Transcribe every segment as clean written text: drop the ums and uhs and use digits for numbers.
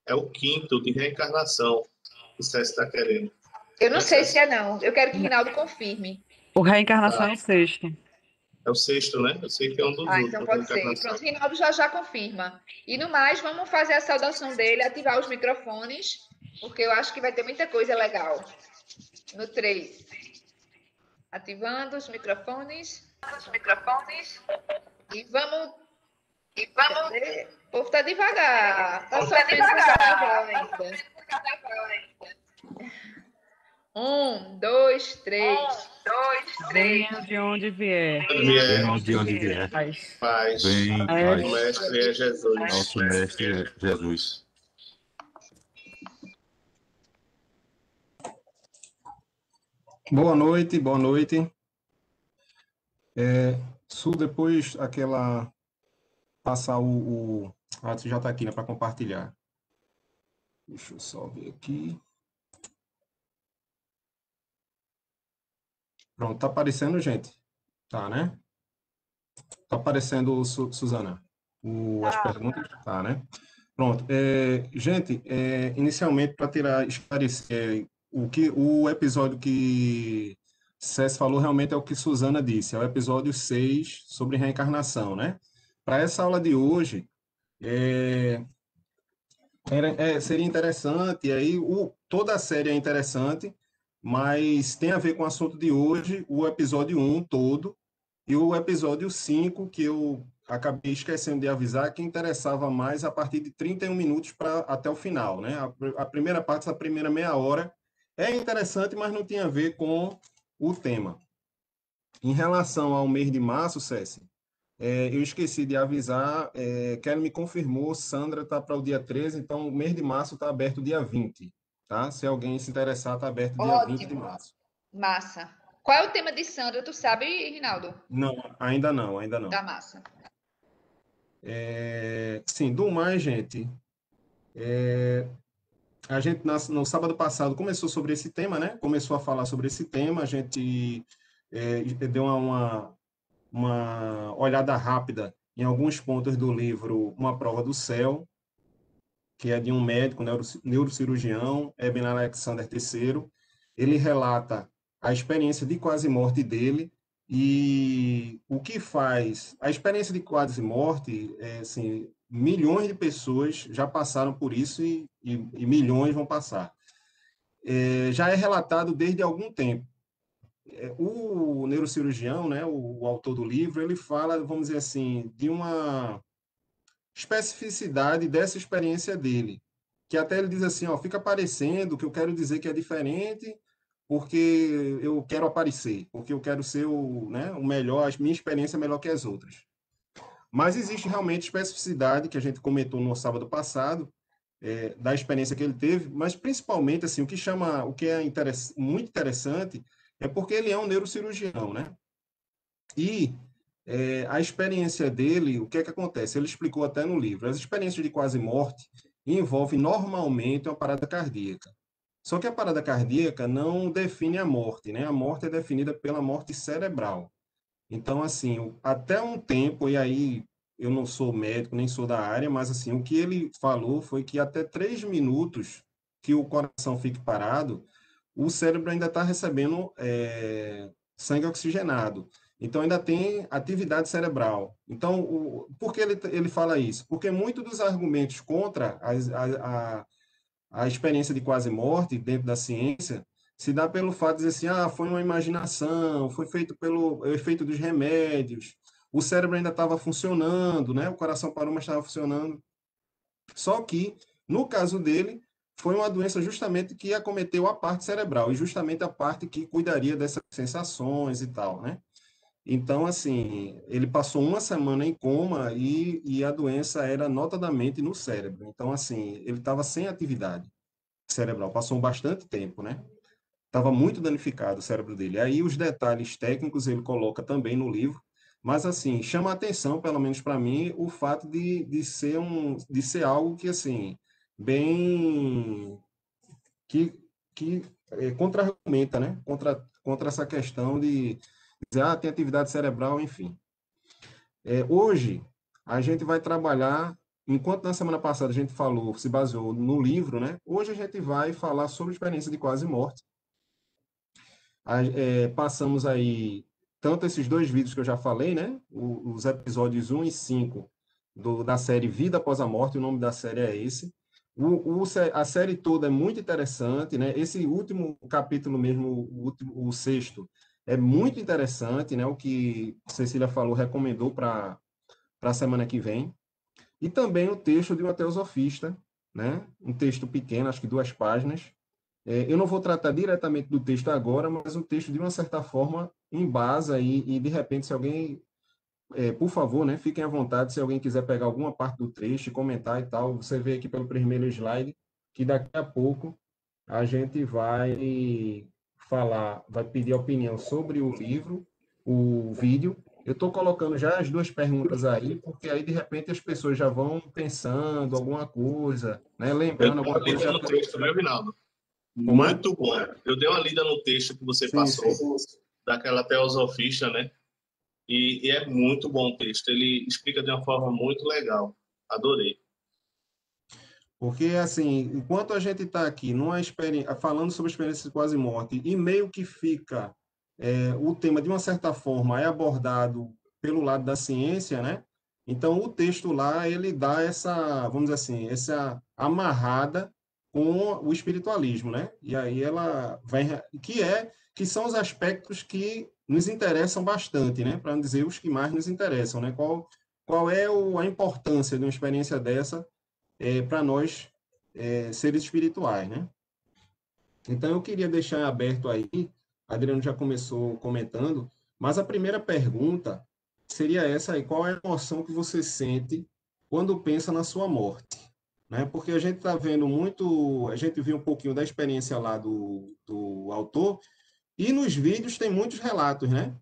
É o quinto de reencarnação que o César está querendo. Eu não sei se é, não. Eu quero que o Rinaldo confirme. O reencarnação é o sexto. É o sexto, né? Eu sei que é um dos Então últimos. pode ser. Pronto, o Rinaldo já confirma. E no mais, vamos fazer a saudação dele, ativar os microfones, porque eu acho que vai ter muita coisa legal. No 3. Ativando os microfones. E vamos. Cadê? O povo está devagar. Está sofrendo com o carnaval ainda. 1, 2, 3. Venha de onde vier. Venha de onde vier. Paz. Vem, O mestre é Jesus. Nosso mestre é Jesus. Boa noite, boa noite. Su, depois aquela... Passar o... Ah, você já está aqui, né, para compartilhar. Deixa eu só ver aqui. Pronto, tá aparecendo, gente? Tá, né? Tá aparecendo, Suzana? As perguntas? Tá, né? Pronto. Gente, inicialmente, para esclarecer, o episódio que César falou realmente é o que Suzana disse, é o episódio 6 sobre reencarnação, né? Para essa aula de hoje, seria interessante, e aí toda a série é interessante, mas tem a ver com o assunto de hoje, o episódio 1 todo, e o episódio 5, que eu acabei esquecendo de avisar, que interessava mais a partir de 31 minutos até o final, né? A primeira parte, essa primeira meia hora, é interessante, mas não tinha a ver com o tema. Em relação ao mês de março, Céci, eu esqueci de avisar, Kelly me confirmou, Sandra está para o dia 13, então o mês de março está aberto dia 20, tá? Se alguém se interessar, está aberto dia 20 de março. Massa. Qual é o tema de Sandra? Tu sabe, Rinaldo? Não, ainda não. Tá massa. Sim, do mais, gente, a gente no sábado passado começou sobre esse tema, né? Começou a falar sobre esse tema, a gente deu uma olhada rápida em alguns pontos do livro Uma Prova do Céu, que é de um médico neurocirurgião, Eben Alexander III. Ele relata a experiência de quase morte dele e o que faz. A experiência de quase morte, assim, milhões de pessoas já passaram por isso e milhões vão passar. Já é relatado desde algum tempo. O neurocirurgião, né, o autor do livro, ele fala, vamos dizer assim, de uma especificidade dessa experiência dele, que até ele diz assim, ó, fica parecendo que eu quero dizer que é diferente porque eu quero aparecer, porque eu quero ser o melhor, a minha experiência é melhor que as outras. Mas existe realmente especificidade, que a gente comentou no sábado passado, da experiência que ele teve, mas principalmente, assim, o que é muito interessante é porque ele é um neurocirurgião, né? E a experiência dele, o que é que acontece? Ele explicou até no livro. As experiências de quase morte envolvem normalmente uma parada cardíaca. Só que a parada cardíaca não define a morte, né? A morte é definida pela morte cerebral. Então, assim, até um tempo, e aí eu não sou médico, nem sou da área, mas assim, o que ele falou foi que até 3 minutos que o coração fique parado, o cérebro ainda está recebendo sangue oxigenado. Então, ainda tem atividade cerebral. Então, por que ele fala isso? Porque muitos dos argumentos contra a experiência de quase morte dentro da ciência se dá pelo fato de dizer assim, foi uma imaginação, foi feito pelo efeito dos remédios, o cérebro ainda estava funcionando, né? O coração parou, mas estava funcionando. Só que, no caso dele, foi uma doença justamente que acometeu a parte cerebral, e justamente a parte que cuidaria dessas sensações e tal, né? Então, assim, ele passou uma semana em coma e a doença era notadamente no cérebro. Então, assim, ele estava sem atividade cerebral, passou bastante tempo, né? Estava muito danificado o cérebro dele. Aí os detalhes técnicos ele coloca também no livro, mas assim, chama a atenção, pelo menos para mim, o fato de ser algo que, assim, bem... que contra-argumenta, né? Contra essa questão de dizer, tem atividade cerebral, enfim. Hoje, a gente vai trabalhar enquanto na semana passada a gente falou, se baseou no livro, né? Hoje a gente vai falar sobre a experiência de quase morte. Passamos aí tanto esses dois vídeos que eu já falei, né? Os episódios 1 e 5 da série Vida Após a Morte, o nome da série é esse. A série toda é muito interessante, né? Esse último capítulo mesmo, o sexto, é muito interessante, né? O que Cecília falou, recomendou para a semana que vem. E também o texto de um teosofista, né? Um texto pequeno, acho que 2 páginas. Eu não vou tratar diretamente do texto agora, mas o texto, de uma certa forma, embasa e de repente, se alguém, por favor, né, fiquem à vontade, se alguém quiser pegar alguma parte do trecho e comentar e tal, você vê aqui pelo primeiro slide, que daqui a pouco a gente vai falar, vai pedir opinião sobre o livro, o vídeo. Eu estou colocando já as 2 perguntas aí, porque aí, de repente, as pessoas já vão pensando alguma coisa, né, Eu lembrando dei alguma uma coisa. lida no texto, viu, Rinaldo? Como é? Muito bom. Eu dei uma lida no texto que você Sim, passou, sim. daquela teosofista, né? E é muito bom o texto. Ele explica de uma forma muito legal. Adorei. Porque, assim, enquanto a gente está aqui falando sobre a experiência de quase morte, e meio que fica o tema, de uma certa forma, é abordado pelo lado da ciência, né? Então, o texto lá, ele dá essa, vamos dizer assim, essa amarrada com o espiritualismo, né? E aí ela vai, que são os aspectos que nos interessam bastante, né? Para não dizer os que mais nos interessam, né? Qual é a importância de uma experiência dessa para nós, seres espirituais, né? Então, eu queria deixar aberto aí, Adriano já começou comentando, mas a primeira pergunta seria essa aí: qual é a emoção que você sente quando pensa na sua morte? Né? Porque a gente está vendo muito, a gente viu um pouquinho da experiência lá do autor, e nos vídeos tem muitos relatos, né?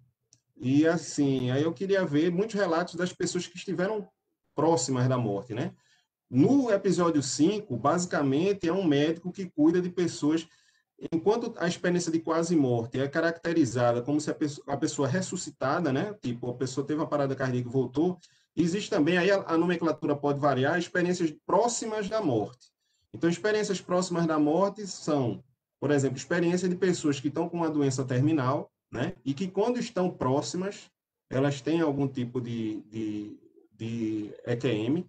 E assim, aí eu queria ver muitos relatos das pessoas que estiveram próximas da morte, né? No episódio 5, basicamente, é um médico que cuida de pessoas. Enquanto a experiência de quase morte é caracterizada como se a pessoa ressuscitada, né? Tipo, a pessoa teve uma parada cardíaca e voltou. Existe também, aí a nomenclatura pode variar, experiências próximas da morte. Então, experiências próximas da morte são, por exemplo, experiência de pessoas que estão com uma doença terminal, né? E que, quando estão próximas, elas têm algum tipo de EQM,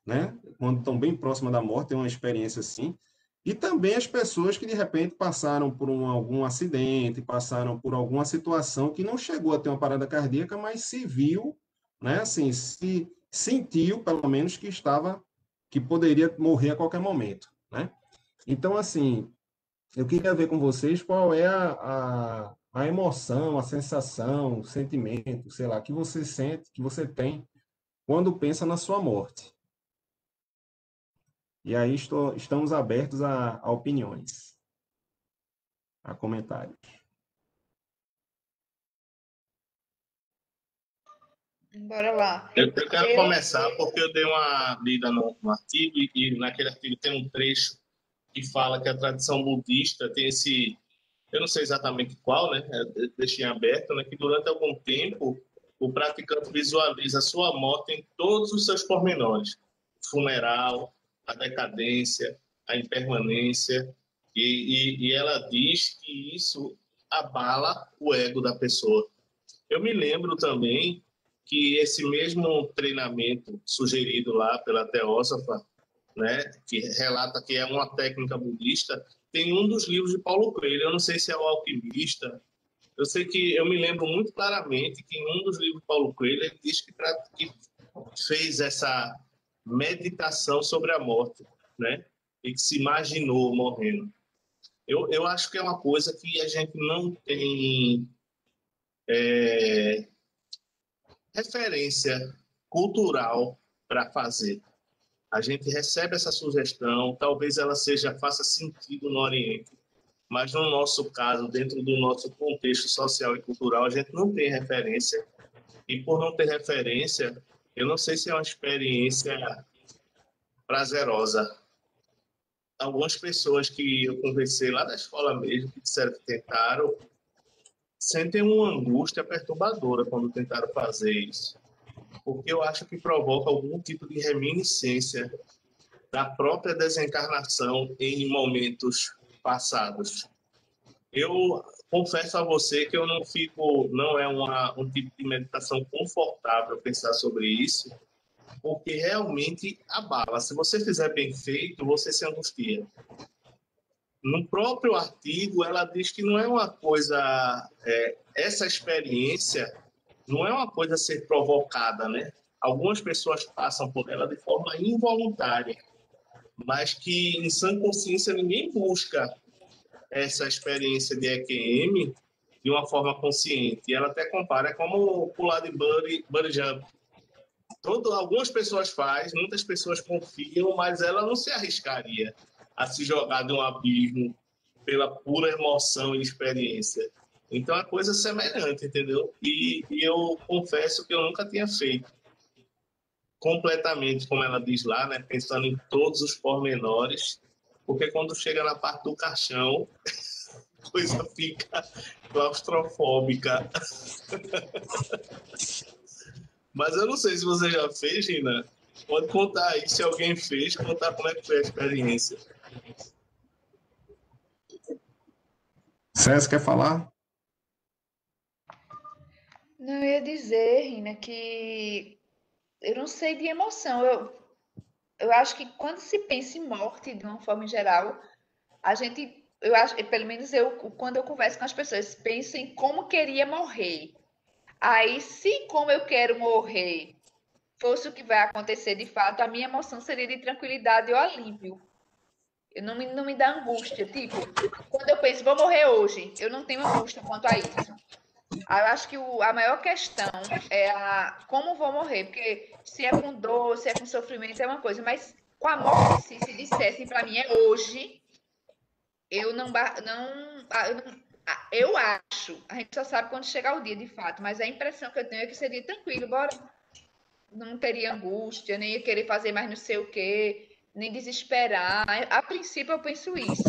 né? Quando estão bem próximas da morte, tem uma experiência assim. E também as pessoas que, de repente, passaram por algum acidente, passaram por alguma situação que não chegou a ter uma parada cardíaca, mas se viu, né? Assim, se sentiu, pelo menos, que poderia morrer a qualquer momento, né? Então, assim, eu queria ver com vocês qual é a emoção, a sensação, o sentimento, sei lá, que você sente, que você tem quando pensa na sua morte. E aí estamos abertos a opiniões, a comentários. Bora lá. Eu quero começar porque eu dei uma lida no artigo e naquele artigo tem um trecho que fala que a tradição budista tem esse, eu não sei exatamente qual, né? Deixei aberto, né? Que durante algum tempo o praticante visualiza a sua morte em todos os seus pormenores: o funeral, a decadência, a impermanência, e ela diz que isso abala o ego da pessoa. Eu me lembro também que esse mesmo treinamento sugerido lá pela teósofa, né, que relata que é uma técnica budista, tem um dos livros de Paulo Coelho. Eu não sei se é o Alquimista. Eu sei que eu me lembro muito claramente que em um dos livros de Paulo Coelho ele diz que fez essa meditação sobre a morte, né, e que se imaginou morrendo. Eu acho que é uma coisa que a gente não tem referência cultural para fazer. A gente recebe essa sugestão, talvez ela faça sentido no Oriente, mas no nosso caso, dentro do nosso contexto social e cultural, a gente não tem referência, e por não ter referência, eu não sei se é uma experiência prazerosa. Algumas pessoas que eu conversei lá da escola mesmo, que disseram que sentem uma angústia perturbadora quando tentaram fazer isso. porque eu acho que provoca algum tipo de reminiscência da própria desencarnação em momentos passados. Eu confesso a você que eu não é um tipo de meditação confortável pensar sobre isso, porque realmente abala. Se você fizer bem feito, você se angustia. No próprio artigo, ela diz que não é uma coisa, essa experiência não é uma coisa a ser provocada, né? Algumas pessoas passam por ela de forma involuntária, mas que em sã consciência ninguém busca essa experiência de EQM de uma forma consciente. E ela até compara como pular de bungee jump. Algumas pessoas fazem, muitas pessoas confiam, mas ela não se arriscaria a se jogar de um abismo pela pura emoção e experiência. Então, é coisa semelhante, entendeu? E eu confesso que eu nunca tinha feito completamente, como ela diz lá, né? Pensando em todos os pormenores, porque quando chega na parte do caixão, a coisa fica claustrofóbica. Mas eu não sei se você já fez, Gina. Pode contar aí, se alguém fez, contar como é que foi a experiência. César, quer falar? Não, eu ia dizer, Rina, que eu não sei de emoção. Eu acho que quando se pensa em morte, de uma forma geral, a gente, eu acho, pelo menos eu, quando eu converso com as pessoas, penso em como queria morrer. Aí, se como eu quero morrer fosse o que vai acontecer de fato, a minha emoção seria de tranquilidade ou alívio. Eu não me dá angústia. Tipo, quando eu penso, vou morrer hoje, eu não tenho angústia quanto a isso. Eu acho que a maior questão é como vou morrer, porque se é com dor, se é com sofrimento, é uma coisa, mas com a morte em si, se dissessem para mim é hoje, eu não, eu acho, a gente só sabe quando chegar o dia de fato, mas a impressão que eu tenho é que seria tranquilo, bora, não teria angústia, nem ia querer fazer mais não sei o quê, nem desesperar. A princípio eu penso isso,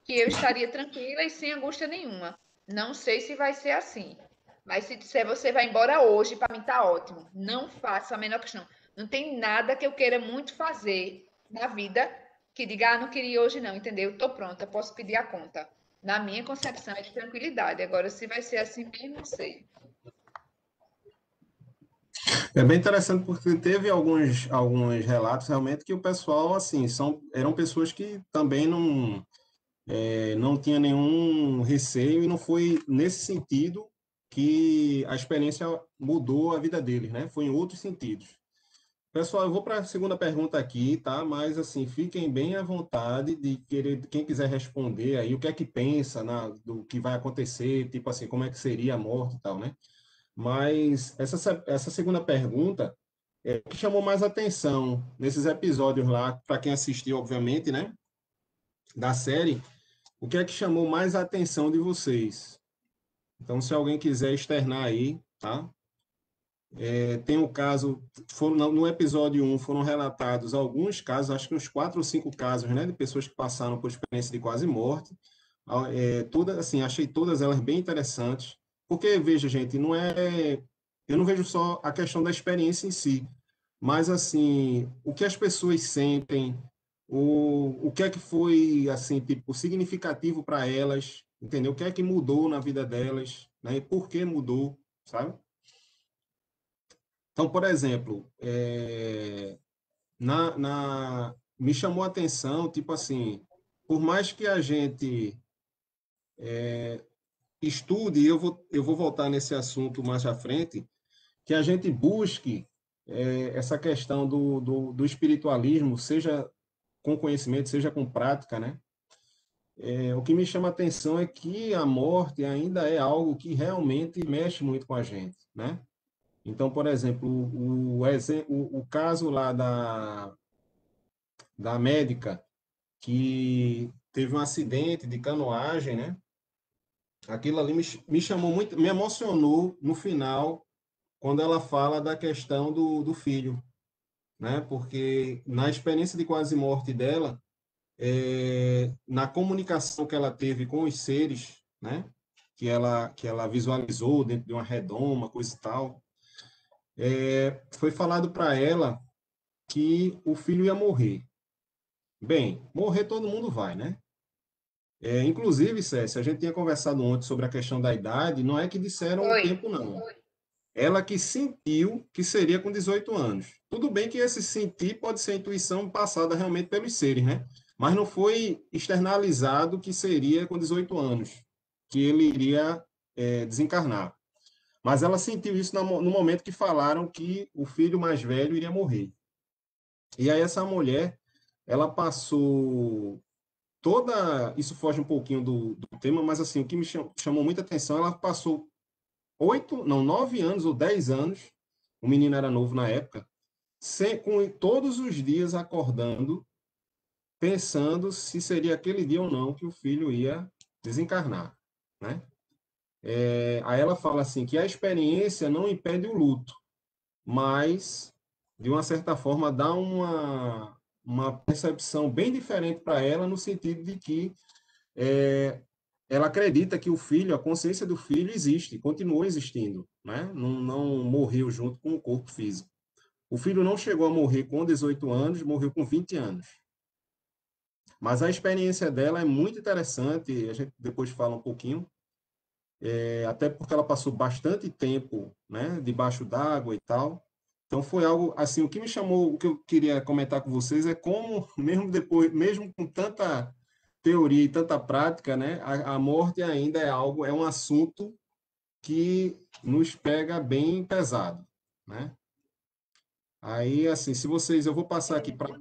que eu estaria tranquila e sem angústia nenhuma. Não sei se vai ser assim. Mas se disser você vai embora hoje, para mim tá ótimo. Não faça a menor questão. Não tem nada que eu queira muito fazer na vida que diga, não queria hoje não, entendeu? Tô pronta, posso pedir a conta. Na minha concepção é de tranquilidade. Agora, se vai ser assim mesmo, não sei. É bem interessante porque teve alguns relatos realmente que o pessoal, assim, eram pessoas que também não tinha nenhum receio e não foi nesse sentido que a experiência mudou a vida deles, né? Foi em outros sentidos. Pessoal, eu vou para a segunda pergunta aqui, tá? Mas, assim, fiquem bem à vontade de querer, quem quiser responder aí, o que é que pensa do que vai acontecer, tipo assim, como é que seria a morte e tal, né? Mas essa segunda pergunta é o que chamou mais atenção nesses episódios lá, para quem assistiu, obviamente, né, da série, o que é que chamou mais a atenção de vocês? Então, se alguém quiser externar aí, tá? Tem o caso, no episódio 1 foram relatados alguns casos, acho que uns 4 ou 5 casos, né, de pessoas que passaram por experiência de quase morte. Todas, assim, achei todas elas bem interessantes, porque, veja, gente, eu não vejo só a questão da experiência em si, mas, assim, o que as pessoas sentem, o que é que foi, assim, tipo, significativo para elas, entendeu? O que é que mudou na vida delas, né? E por que mudou, sabe? Então, por exemplo, me chamou a atenção, tipo assim, por mais que a gente estude, eu vou voltar nesse assunto mais à frente, que a gente busque essa questão do espiritualismo, seja com conhecimento, seja com prática, né? O que me chama a atenção é que a morte ainda é algo que realmente mexe muito com a gente, né? Então, por exemplo, o caso lá da médica que teve um acidente de canoagem, né? Aquilo ali me chamou muito, me emocionou no final, quando ela fala da questão do filho, né? Porque na experiência de quase morte dela, na comunicação que ela teve com os seres, né? Que ela visualizou dentro de uma redoma, coisa e tal, foi falado para ela que o filho ia morrer. Bem, morrer todo mundo vai, né? Inclusive, Cécia, a gente tinha conversado ontem sobre a questão da idade, não é que disseram o Foi. tempo, não. Ela que sentiu que seria com 18 anos. Tudo bem que esse sentir pode ser intuição passada realmente pelos seres, né? Mas não foi externalizado que seria com 18 anos, que ele iria desencarnar. Mas ela sentiu isso no momento que falaram que o filho mais velho iria morrer. E aí essa mulher, ela passou toda... Isso foge um pouquinho do tema, mas assim, o que me chamou muita atenção, ela passou 9 anos ou 10 anos, o menino era novo na época, com todos os dias acordando, pensando se seria aquele dia ou não que o filho ia desencarnar, né? Aí ela fala assim que a experiência não impede o luto, mas, de uma certa forma, dá uma percepção bem diferente para ela, no sentido de que ela acredita que o filho, a consciência do filho existe, continuou existindo, né? Não morreu junto com o corpo físico. O filho não chegou a morrer com 18 anos, morreu com 20 anos. Mas a experiência dela é muito interessante, a gente depois fala um pouquinho, até porque ela passou bastante tempo, né, debaixo d'água e tal. Então foi algo assim, o que me chamou, o que eu queria comentar com vocês é como mesmo depois, mesmo com tanta teoria e tanta prática, né, a morte ainda é um assunto que nos pega bem pesado, né? Aí assim, se vocês, eu vou passar aqui para o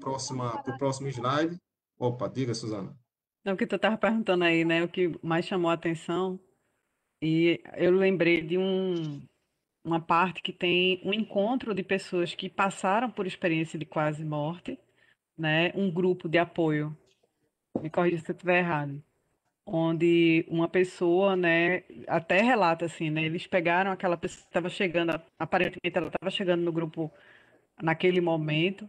próximo slide. Opa, diga, Suzana. É o que tu estava perguntando aí, né? O que mais chamou a atenção. E eu lembrei de uma parte que tem um encontro de pessoas que passaram por experiência de quase morte, né? Um grupo de apoio. Me corrija se eu estiver errado. Onde uma pessoa, né, até relata assim, né? Eles pegaram aquela pessoa que estava chegando, aparentemente ela estava chegando no grupo naquele momento,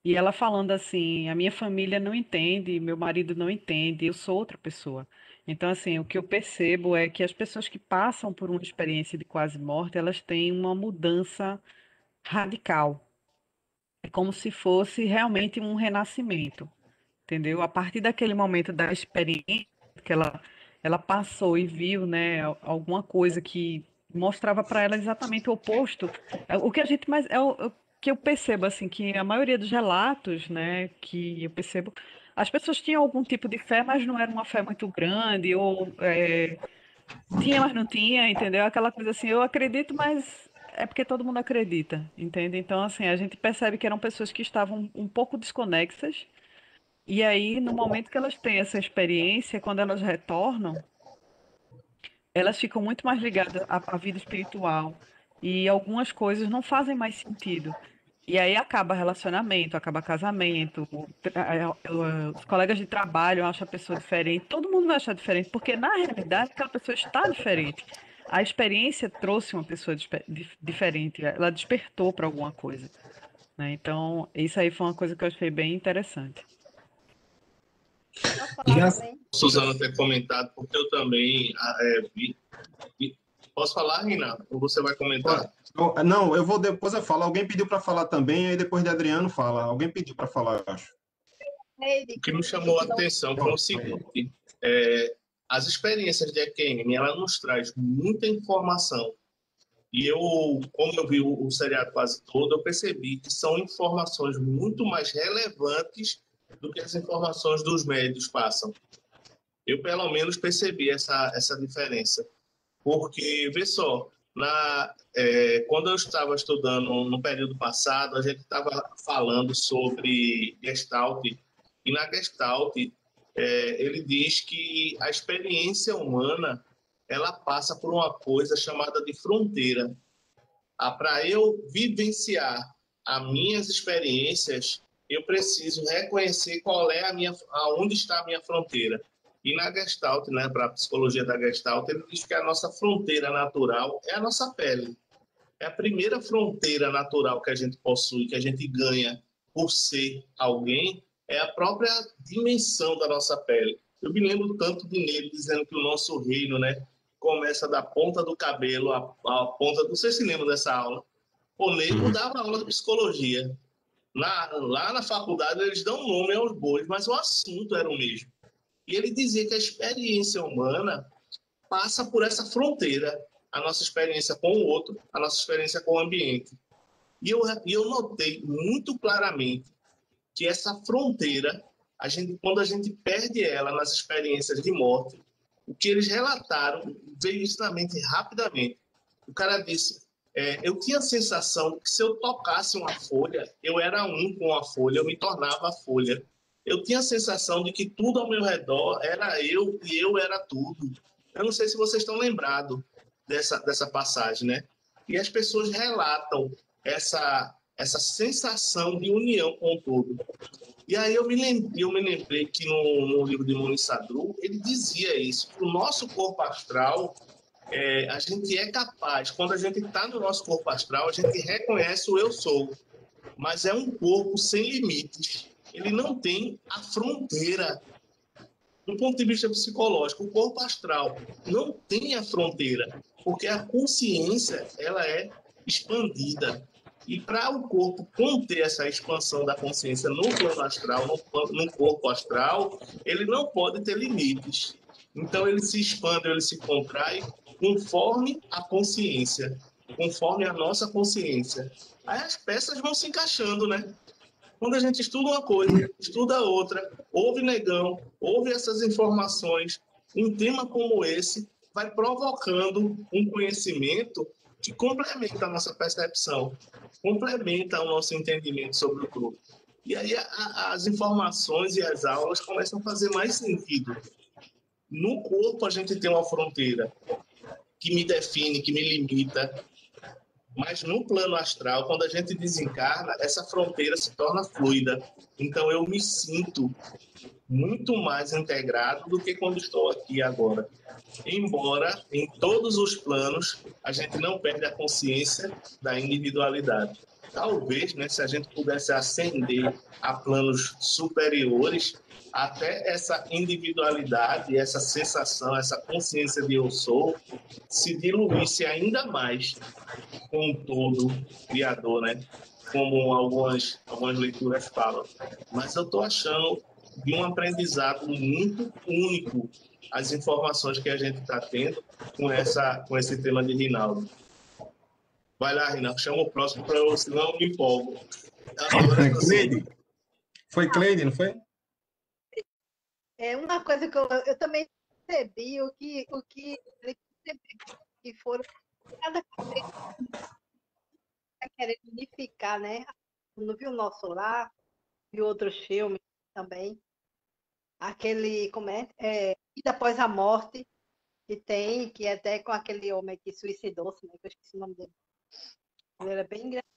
e ela falando assim: a minha família não entende, meu marido não entende, eu sou outra pessoa. Então, assim, o que eu percebo é que as pessoas que passam por uma experiência de quase morte, elas têm uma mudança radical. É como se fosse realmente um renascimento, entendeu? A partir daquele momento da experiência que ela passou e viu, né, alguma coisa que mostrava para ela exatamente o oposto. O que a gente mais o que eu percebo assim que a maioria dos relatos, né, que eu percebo, as pessoas tinham algum tipo de fé, mas não era uma fé muito grande ou tinha, mas não tinha, entendeu? Aquela coisa assim, eu acredito, mas é porque todo mundo acredita, entende? Então, assim, a gente percebe que eram pessoas que estavam um pouco desconexas e aí, no momento que elas têm essa experiência, quando elas retornam, elas ficam muito mais ligadas à vida espiritual. E algumas coisas não fazem mais sentido. E aí acaba relacionamento, acaba casamento, os colegas de trabalho acham a pessoa diferente, todo mundo vai achar diferente, porque na realidade aquela pessoa está diferente. A experiência trouxe uma pessoa diferente, ela despertou para alguma coisa, né? Então, isso aí foi uma coisa que eu achei bem interessante. Posso E falar a também? Suzana ter comentado, porque eu também Posso falar, Renato? Ou você vai comentar? Não, eu vou depois eu falo. Alguém pediu para falar também, aí depois de Adriano fala. Alguém pediu para falar, eu acho. O que me chamou a atenção foi o seguinte: as experiências de EQM, ela nos traz muita informação. E eu, como eu vi o seriado quase todo, eu percebi que são informações muito mais relevantes do que as informações dos médios passam. Eu, pelo menos, percebi essa diferença. Porque, vê só, quando eu estava estudando no período passado, a gente estava falando sobre Gestalt, e na Gestalt ele diz que a experiência humana ela passa por uma coisa chamada de fronteira. Para eu vivenciar as minhas experiências, eu preciso reconhecer aonde está a minha fronteira. E na Gestalt, né, para a psicologia da Gestalt, ele diz que a nossa fronteira natural é a nossa pele. É a primeira fronteira natural que a gente possui, que a gente ganha por ser alguém, é a própria dimensão da nossa pele. Eu me lembro tanto de Nele dizendo que o nosso reino, né, começa da ponta do cabelo à ponta... Não sei se lembra dessa aula. O nego dava aula de psicologia. Lá na faculdade eles dão nome aos bois, mas o assunto era o mesmo. E ele dizia que a experiência humana passa por essa fronteira, a nossa experiência com o outro, a nossa experiência com o ambiente. E eu notei muito claramente que essa fronteira, quando a gente perde ela nas experiências de morte, o que eles relataram veio isso na mente rapidamente. O cara disse, eu tinha a sensação que se eu tocasse uma folha, eu era um com a folha, eu me tornava a folha. Eu tinha a sensação de que tudo ao meu redor era eu e eu era tudo. Eu não sei se vocês estão lembrados dessa passagem, né? E as pessoas relatam essa sensação de união com o todo. E aí eu me lembrei que no livro de Muniz Sadru, ele dizia isso, que o nosso corpo astral, a gente é capaz, quando a gente está no nosso corpo astral, a gente reconhece o eu sou, mas é um corpo sem limites. Ele não tem a fronteira. Do ponto de vista psicológico, o corpo astral não tem a fronteira, porque a consciência ela é expandida. E para o corpo conter essa expansão da consciência no plano astral, no corpo astral, ele não pode ter limites. Então ele se expande, ele se contrai conforme a consciência, conforme a nossa consciência. Aí as peças vão se encaixando, né? Quando a gente estuda uma coisa, estuda outra, ouve negão, ouve essas informações, um tema como esse vai provocando um conhecimento que complementa a nossa percepção, complementa o nosso entendimento sobre o todo. E aí as informações e as aulas começam a fazer mais sentido. No corpo a gente tem uma fronteira que me define, que me limita, mas no plano astral, quando a gente desencarna, essa fronteira se torna fluida. Então eu me sinto muito mais integrado do que quando estou aqui agora. Embora em todos os planos a gente não perde a consciência da individualidade. Talvez, né, se a gente pudesse ascender a planos superiores, até essa individualidade, essa sensação, essa consciência de eu sou, se diluísse ainda mais com o todo criador, né? Como algumas leituras falam. Mas eu estou achando de um aprendizado muito único as informações que a gente está tendo com esse tema de Rinaldo. Vai lá, Rinaldo, chama o próximo para eu, senão eu me empolgo. Cleide. Foi Cleide, não foi? É uma coisa que eu também percebi, o que ele percebeu, que foram cada vez querendo unificar, né? Não viu o Nosso Lar, viu outros filmes também. Aquele, como é? Vida Após a Morte, que é até com aquele homem que suicidou-se, né? Que eu esqueci o nome dele. Ele era bem engraçado.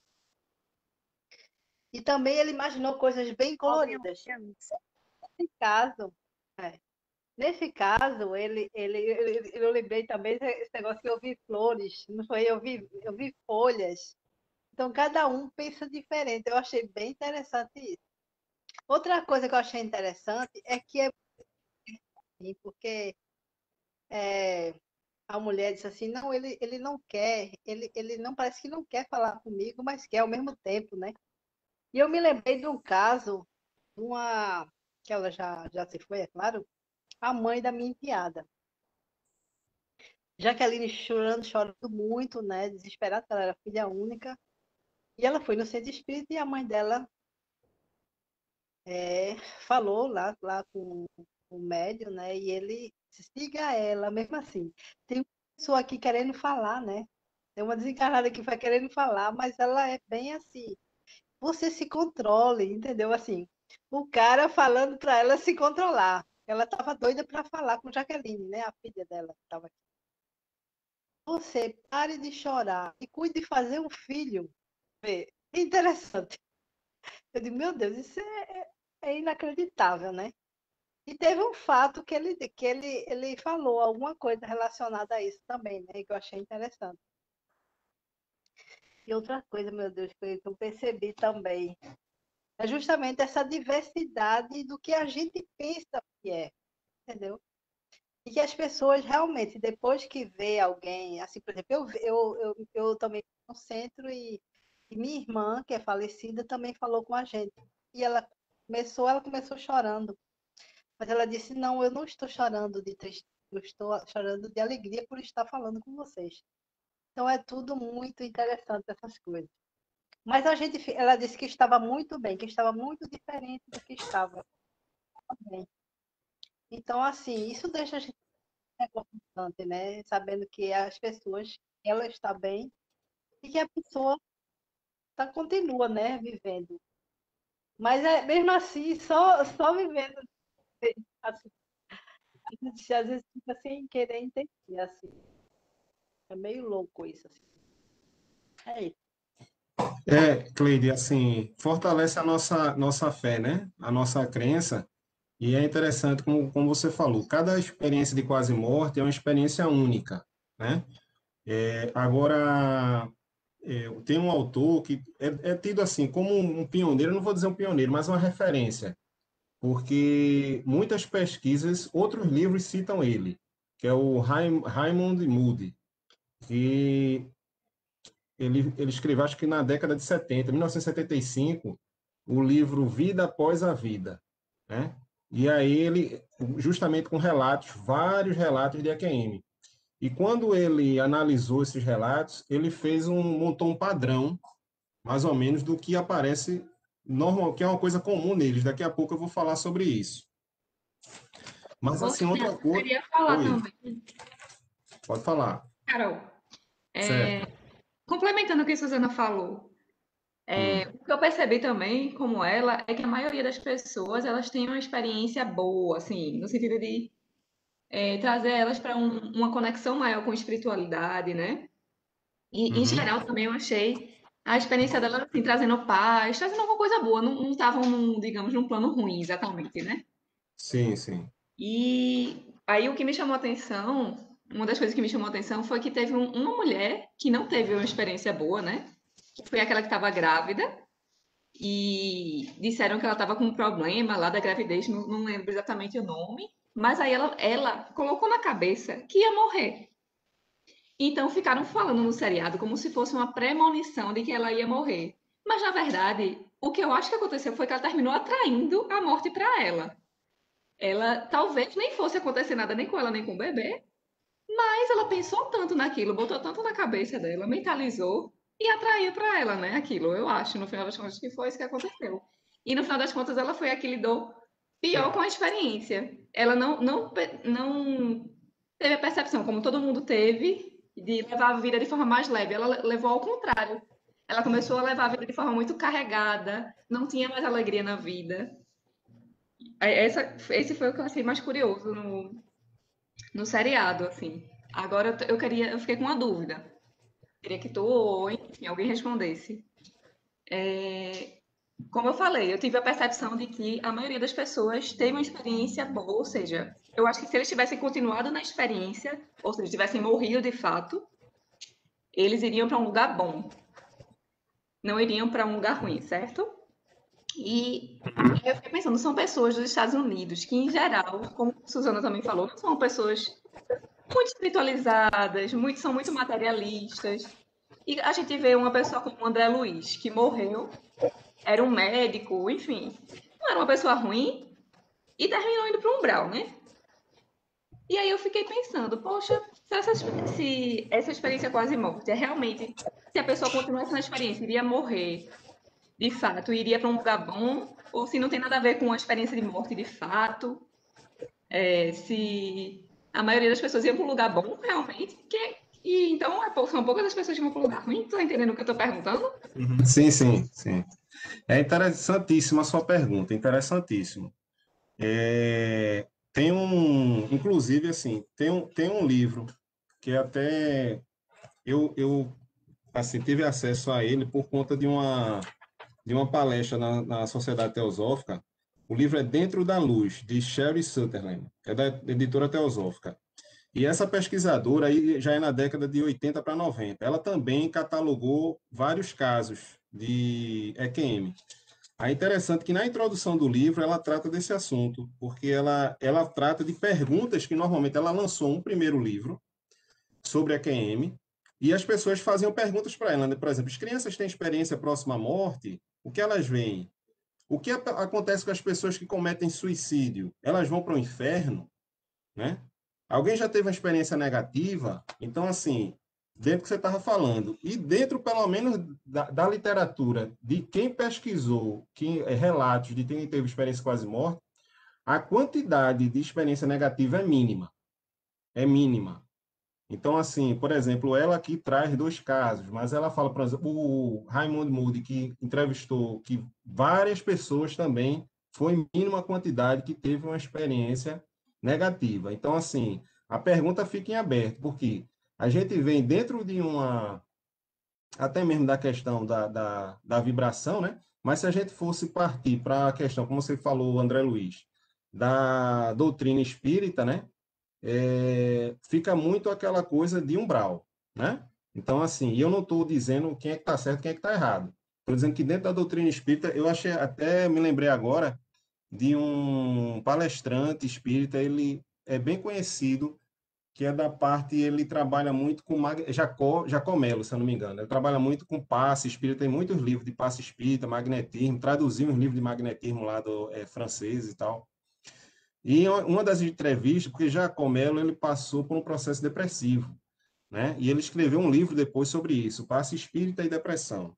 E também ele imaginou coisas bem coloridas. Nesse caso, eu lembrei também esse negócio que eu vi flores, não foi? Eu vi folhas. Então, cada um pensa diferente. Eu achei bem interessante isso. Outra coisa que eu achei interessante é que porque a mulher disse assim, não, ele não quer, ele não parece que não quer falar comigo, mas quer ao mesmo tempo, né? E eu me lembrei de um caso, que ela já se foi, é claro, a mãe da minha enteada. Jaqueline chorando muito, né? Desesperada, ela era filha única. E ela foi no centro espírita e a mãe dela falou lá com o médium, né? E ele siga ela, mesmo assim. Tem uma pessoa aqui querendo falar, né? Tem uma desencarnada que vai querendo falar, mas ela é bem assim. Você se controle, entendeu? Assim, o cara falando para ela se controlar. Ela estava doida para falar com Jaqueline, né? A filha dela que estava aqui. Você pare de chorar e cuide de fazer um filho. Interessante. Eu digo, meu Deus, isso é inacreditável, né? E teve um fato que ele falou alguma coisa relacionada a isso também, né? Que eu achei interessante. E outra coisa, meu Deus, que eu percebi também, é justamente essa diversidade do que a gente pensa que é, entendeu? E que as pessoas realmente, depois que vê alguém, assim, por exemplo, eu também no centro e E minha irmã, que é falecida, também falou com a gente. E ela começou chorando. Mas ela disse, não, eu não estou chorando de tristeza, eu estou chorando de alegria por estar falando com vocês. Então é tudo muito interessante essas coisas. Mas ela disse que estava muito bem, que estava muito diferente do que estava bem. Então, assim, isso deixa a gente reconfortante, né? Sabendo que as pessoas, ela está bem e que a pessoa continua, né, vivendo. Mas mesmo assim, só vivendo, assim, a gente às vezes fica sem querer entender, assim. É meio louco isso, assim. É isso. Cleide, assim, fortalece a nossa fé, né? A nossa crença. E é interessante, como você falou, cada experiência de quase morte é uma experiência única, né? Agora, tem um autor que é tido assim como um pioneiro, eu não vou dizer um pioneiro, mas uma referência, porque muitas pesquisas, outros livros citam ele, que é o Raymond Moody, que ele escreveu, acho que na década de 70, 1975, o livro Vida Após a Vida, né? E aí ele, justamente com relatos, vários relatos de EQM. E quando ele analisou esses relatos, ele montou um padrão, mais ou menos, do que aparece normal, que é uma coisa comum neles. Daqui a pouco eu vou falar sobre isso. Mas assim, outra Eu coisa. queria falar Oi, também, pode falar. Carol, Certo. complementando o que a Suzana falou, Hum. o que eu percebi também, como ela, é que a maioria das pessoas, elas têm uma experiência boa, assim, no sentido de trazer elas para uma conexão maior com a espiritualidade, né? E, em Uhum. geral, também eu achei a experiência delas, assim, trazendo paz, trazendo alguma coisa boa, não estavam, digamos, num plano ruim, exatamente, né? Sim, sim. E aí o que me chamou a atenção, uma das coisas que me chamou a atenção foi que teve uma mulher que não teve uma experiência boa, né? Que foi aquela que estava grávida e disseram que ela estava com um problema lá da gravidez, não lembro exatamente o nome, mas aí ela colocou na cabeça que ia morrer. Então ficaram falando no seriado como se fosse uma premonição de que ela ia morrer. Mas na verdade, o que eu acho que aconteceu foi que ela terminou atraindo a morte para ela. Ela talvez nem fosse acontecer nada nem com ela nem com o bebê, mas ela pensou tanto naquilo, botou tanto na cabeça dela, mentalizou e atraiu para ela, né? Aquilo, eu acho, no final das contas, que foi isso que aconteceu. E no final das contas, ela foi a que lidou pior com a experiência. Ela não teve a percepção, como todo mundo teve, de levar a vida de forma mais leve. Ela levou ao contrário. Ela começou a levar a vida de forma muito carregada, não tinha mais alegria na vida. Esse foi o que eu achei mais curioso no seriado, assim. Agora eu fiquei com uma dúvida. Queria que tu ou, enfim, alguém respondesse. Como eu falei, eu tive a percepção de que a maioria das pessoas tem uma experiência boa, ou seja, eu acho que se eles tivessem continuado na experiência, ou seja, tivessem morrido de fato, eles iriam para um lugar bom, não iriam para um lugar ruim, certo? E eu fiquei pensando, são pessoas dos Estados Unidos que, em geral, como a Suzana também falou, não são pessoas muito espiritualizadas, são muito materialistas. E a gente vê uma pessoa como o André Luiz, que morreu, era um médico, enfim, não era uma pessoa ruim e terminou indo para o umbral, né? E aí eu fiquei pensando, poxa, se essa experiência quase morte é realmente, se a pessoa continuasse na experiência, iria morrer de fato, iria para um lugar bom, ou se não tem nada a ver com a experiência de morte de fato, se a maioria das pessoas ia para um lugar bom, realmente, e então são poucas as pessoas que vão para um lugar ruim. Tu tá entendendo o que eu estou perguntando? Uhum. Sim, sim, sim. É interessantíssima a sua pergunta, interessantíssimo. Inclusive, assim, tem um livro que até eu assim, tive acesso a ele por conta de uma palestra na Sociedade Teosófica. O livro é Dentro da Luz, de Sherry Sutherland, é da editora Teosófica. E essa pesquisadora aí já é na década de 80 para 90. Ela também catalogou vários casos de EQM. É interessante que na introdução do livro ela trata desse assunto, porque ela trata de perguntas que normalmente ela lançou um primeiro livro sobre EQM, E as pessoas faziam perguntas para ela, né? Por exemplo, as crianças têm experiência próxima à morte, o que elas veem? O que acontece com as pessoas que cometem suicídio? Elas vão para o inferno, né? Alguém já teve uma experiência negativa? Então, assim, dentro do que você estava falando, e dentro, pelo menos, da literatura, de quem pesquisou relatos de quem teve experiência quase morte, a quantidade de experiência negativa é mínima. É mínima. Então, assim, por exemplo, ela aqui traz 2 casos, mas ela fala, por exemplo, o Raimundo Moody, que entrevistou que várias pessoas também, foi mínima quantidade que teve uma experiência negativa. Então, assim, a pergunta fica em aberto, porque a gente vem dentro de até mesmo da questão da vibração, né? Mas se a gente fosse partir para a questão, como você falou, André Luiz, da doutrina espírita, né? Fica muito aquela coisa de umbral, né? Então, assim, eu não estou dizendo quem é que está certo, quem é que está errado. Estou dizendo que dentro da doutrina espírita, eu achei, até me lembrei agora de um palestrante espírita, ele é bem conhecido, que é da parte, ele trabalha muito com Jacomelo, se eu não me engano. Ele trabalha muito com passe espírita, tem muitos livros de passe espírita, magnetismo, traduziu uns livros de magnetismo lá do francês e tal. E uma das entrevistas, porque Jacomelo ele passou por um processo depressivo, né? E ele escreveu um livro depois sobre isso, Passe Espírita e Depressão.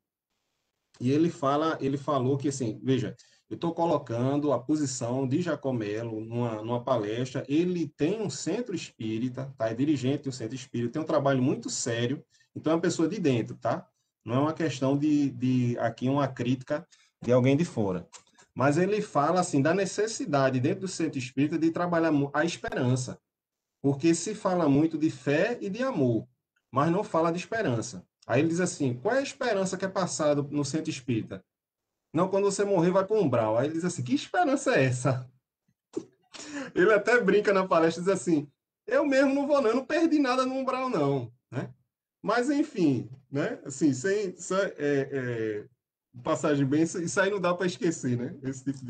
E ele falou que, assim, veja, eu estou colocando a posição de Jacomelo numa palestra, ele tem um centro espírita, tá? É dirigente do centro espírita, tem um trabalho muito sério, então é uma pessoa de dentro, tá? Não é uma questão de aqui uma crítica de alguém de fora. Mas ele fala assim da necessidade dentro do centro espírita de trabalhar a esperança, porque se fala muito de fé e de amor, mas não fala de esperança. Aí ele diz assim: qual é a esperança que é passada no centro espírita? Não, quando você morrer vai para o umbral. Aí ele diz assim: que esperança é essa? Ele até brinca na palestra e diz assim: eu mesmo não vou não, eu não perdi nada no umbral não, né? Mas enfim, né? Assim, sem passagem bem, isso aí não dá para esquecer, né? Esse tipo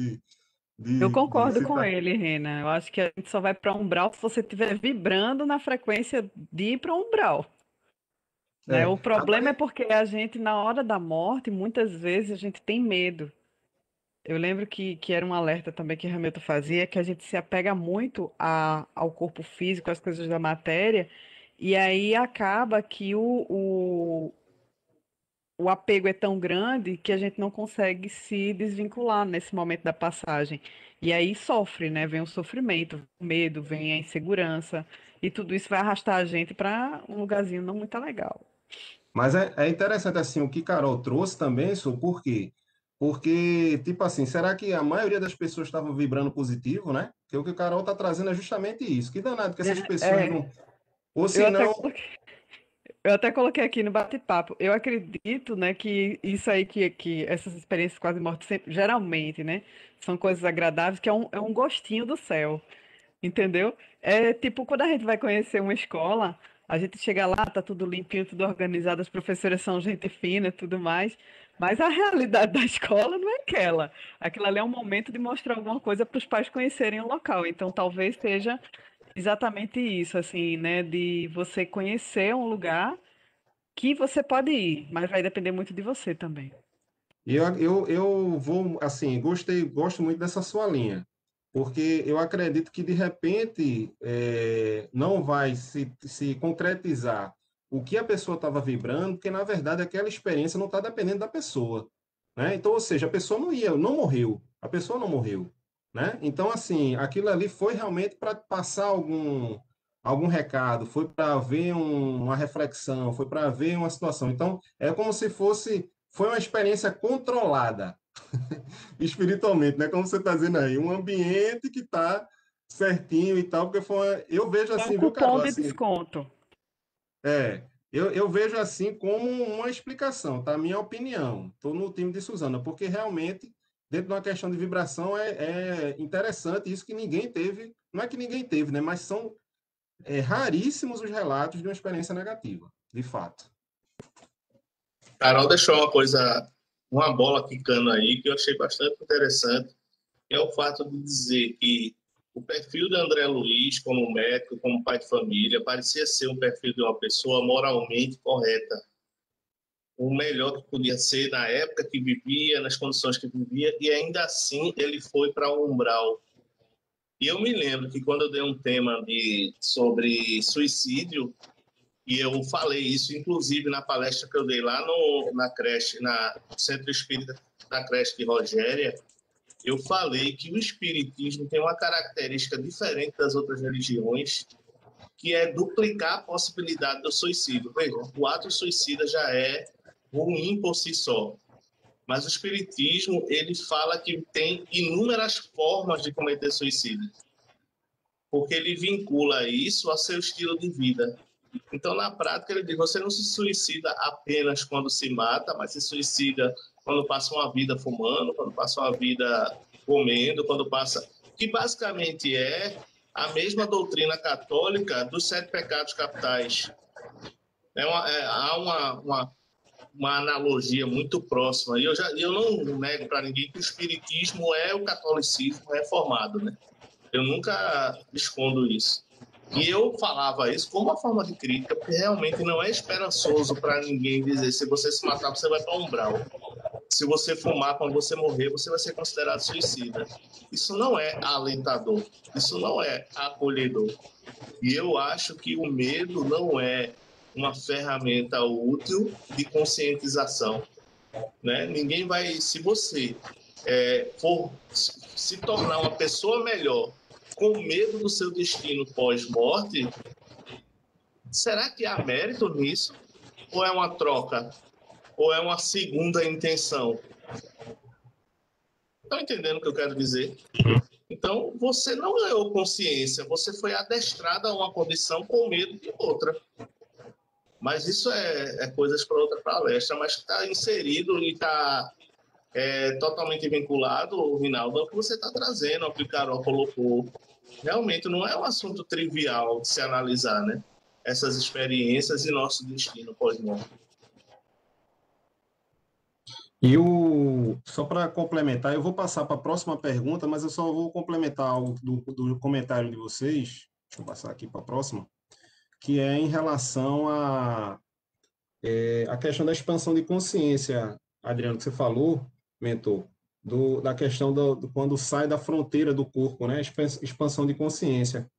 Eu de concordo com citar. ele, Rena. Eu acho que a gente só vai para umbral se você estiver vibrando na frequência de ir para umbral, né? O problema é Agora, porque a gente, na hora da morte, muitas vezes a gente tem medo. Eu lembro que era um alerta também que Hamilton fazia, que a gente se apega muito ao corpo físico, às coisas da matéria, e aí acaba que o apego é tão grande que a gente não consegue se desvincular nesse momento da passagem. E aí sofre, né? Vem o sofrimento, o medo, vem a insegurança, e tudo isso vai arrastar a gente para um lugarzinho não muito legal. mas é interessante assim o que Carol trouxe também, Su, por quê? Porque, tipo assim, será que a maioria das pessoas estavam vibrando positivo, né? Porque o que Carol está trazendo é justamente isso. Que danado que essas pessoas É, não. Ou eu se até não. coloquei, eu até coloquei aqui no bate-papo. Eu acredito, né, que isso aí que essas experiências quase mortes geralmente, né, são coisas agradáveis, que é um gostinho do céu. Entendeu? É tipo quando a gente vai conhecer uma escola, a gente chega lá, tá tudo limpinho, tudo organizado, as professoras são gente fina, e tudo mais, mas a realidade da escola não é aquela. Aquilo ali é um momento de mostrar alguma coisa para os pais conhecerem o local. Então talvez seja exatamente isso, assim, né? De você conhecer um lugar que você pode ir, mas vai depender muito de você também. E eu vou, assim, gosto muito dessa sua linha, porque eu acredito que, de repente, não vai se concretizar o que a pessoa estava vibrando, porque, na verdade, aquela experiência não está dependendo da pessoa, né? Então, ou seja, a pessoa não morreu, a pessoa não morreu, né? Então, assim, aquilo ali foi realmente para passar algum recado, foi para ver uma reflexão, foi para ver uma situação. Então, é como se foi uma experiência controlada espiritualmente, né? Como você está dizendo aí, um ambiente que está certinho e tal, porque eu vejo É um assim, viu, cupom Carol? de Assim, desconto. eu vejo assim como uma explicação, tá? Minha opinião. Estou no time de Suzana, porque realmente, dentro de uma questão de vibração, é interessante isso que ninguém teve, não é que ninguém teve, né? Mas são raríssimos os relatos de uma experiência negativa, de fato. Carol deixou uma bola quicando aí, que eu achei bastante interessante, que é o fato de dizer que O perfil de André Luiz, como médico, como pai de família, parecia ser um perfil de uma pessoa moralmente correta. O melhor que podia ser na época que vivia, nas condições que vivia, e ainda assim ele foi para o umbral. E eu me lembro que quando eu dei um tema sobre suicídio, e eu falei isso, inclusive, na palestra que eu dei lá na creche, no Centro Espírita da creche de Rogéria, eu falei que o espiritismo tem uma característica diferente das outras religiões, que é duplicar a possibilidade do suicídio. Veja, o ato suicida já é ruim por si só, mas o espiritismo ele fala que tem inúmeras formas de cometer suicídio, porque ele vincula isso ao seu estilo de vida. Então, na prática, ele diz, você não se suicida apenas quando se mata, mas se suicida quando passa uma vida fumando, quando passa uma vida comendo, quando passa... Que basicamente é a mesma doutrina católica dos 7 pecados capitais. Há uma analogia muito próxima. E eu não nego para ninguém que o espiritismo é o catolicismo reformado, né? Eu nunca escondo isso. E eu falava isso como uma forma de crítica, porque realmente não é esperançoso para ninguém dizer se você se matar, você vai para um umbral. Se você fumar, quando você morrer, você vai ser considerado suicida. Isso não é alentador, isso não é acolhedor. E eu acho que o medo não é uma ferramenta útil de conscientização, né? Ninguém vai... Se você for se tornar uma pessoa melhor com medo do seu destino pós-morte, será que há mérito nisso? Ou é uma troca? Ou é uma segunda intenção? Estão entendendo o que eu quero dizer? Então, você não ganhou consciência, você foi adestrado a uma condição com medo de outra. Mas isso é coisas para outra palestra, mas está inserido e está totalmente vinculado, Rinaldo, ao que você está trazendo, ao que o Carol colocou. Realmente não é um assunto trivial de se analisar, né? Essas experiências e nosso destino pós-morte. E só para complementar, eu vou passar para a próxima pergunta, mas eu só vou complementar algo do comentário de vocês. Deixa eu passar aqui para a próxima, que é em relação a questão da expansão de consciência, Adriano, que você falou, mentor, da questão quando sai da fronteira do corpo, né? Expansão de consciência.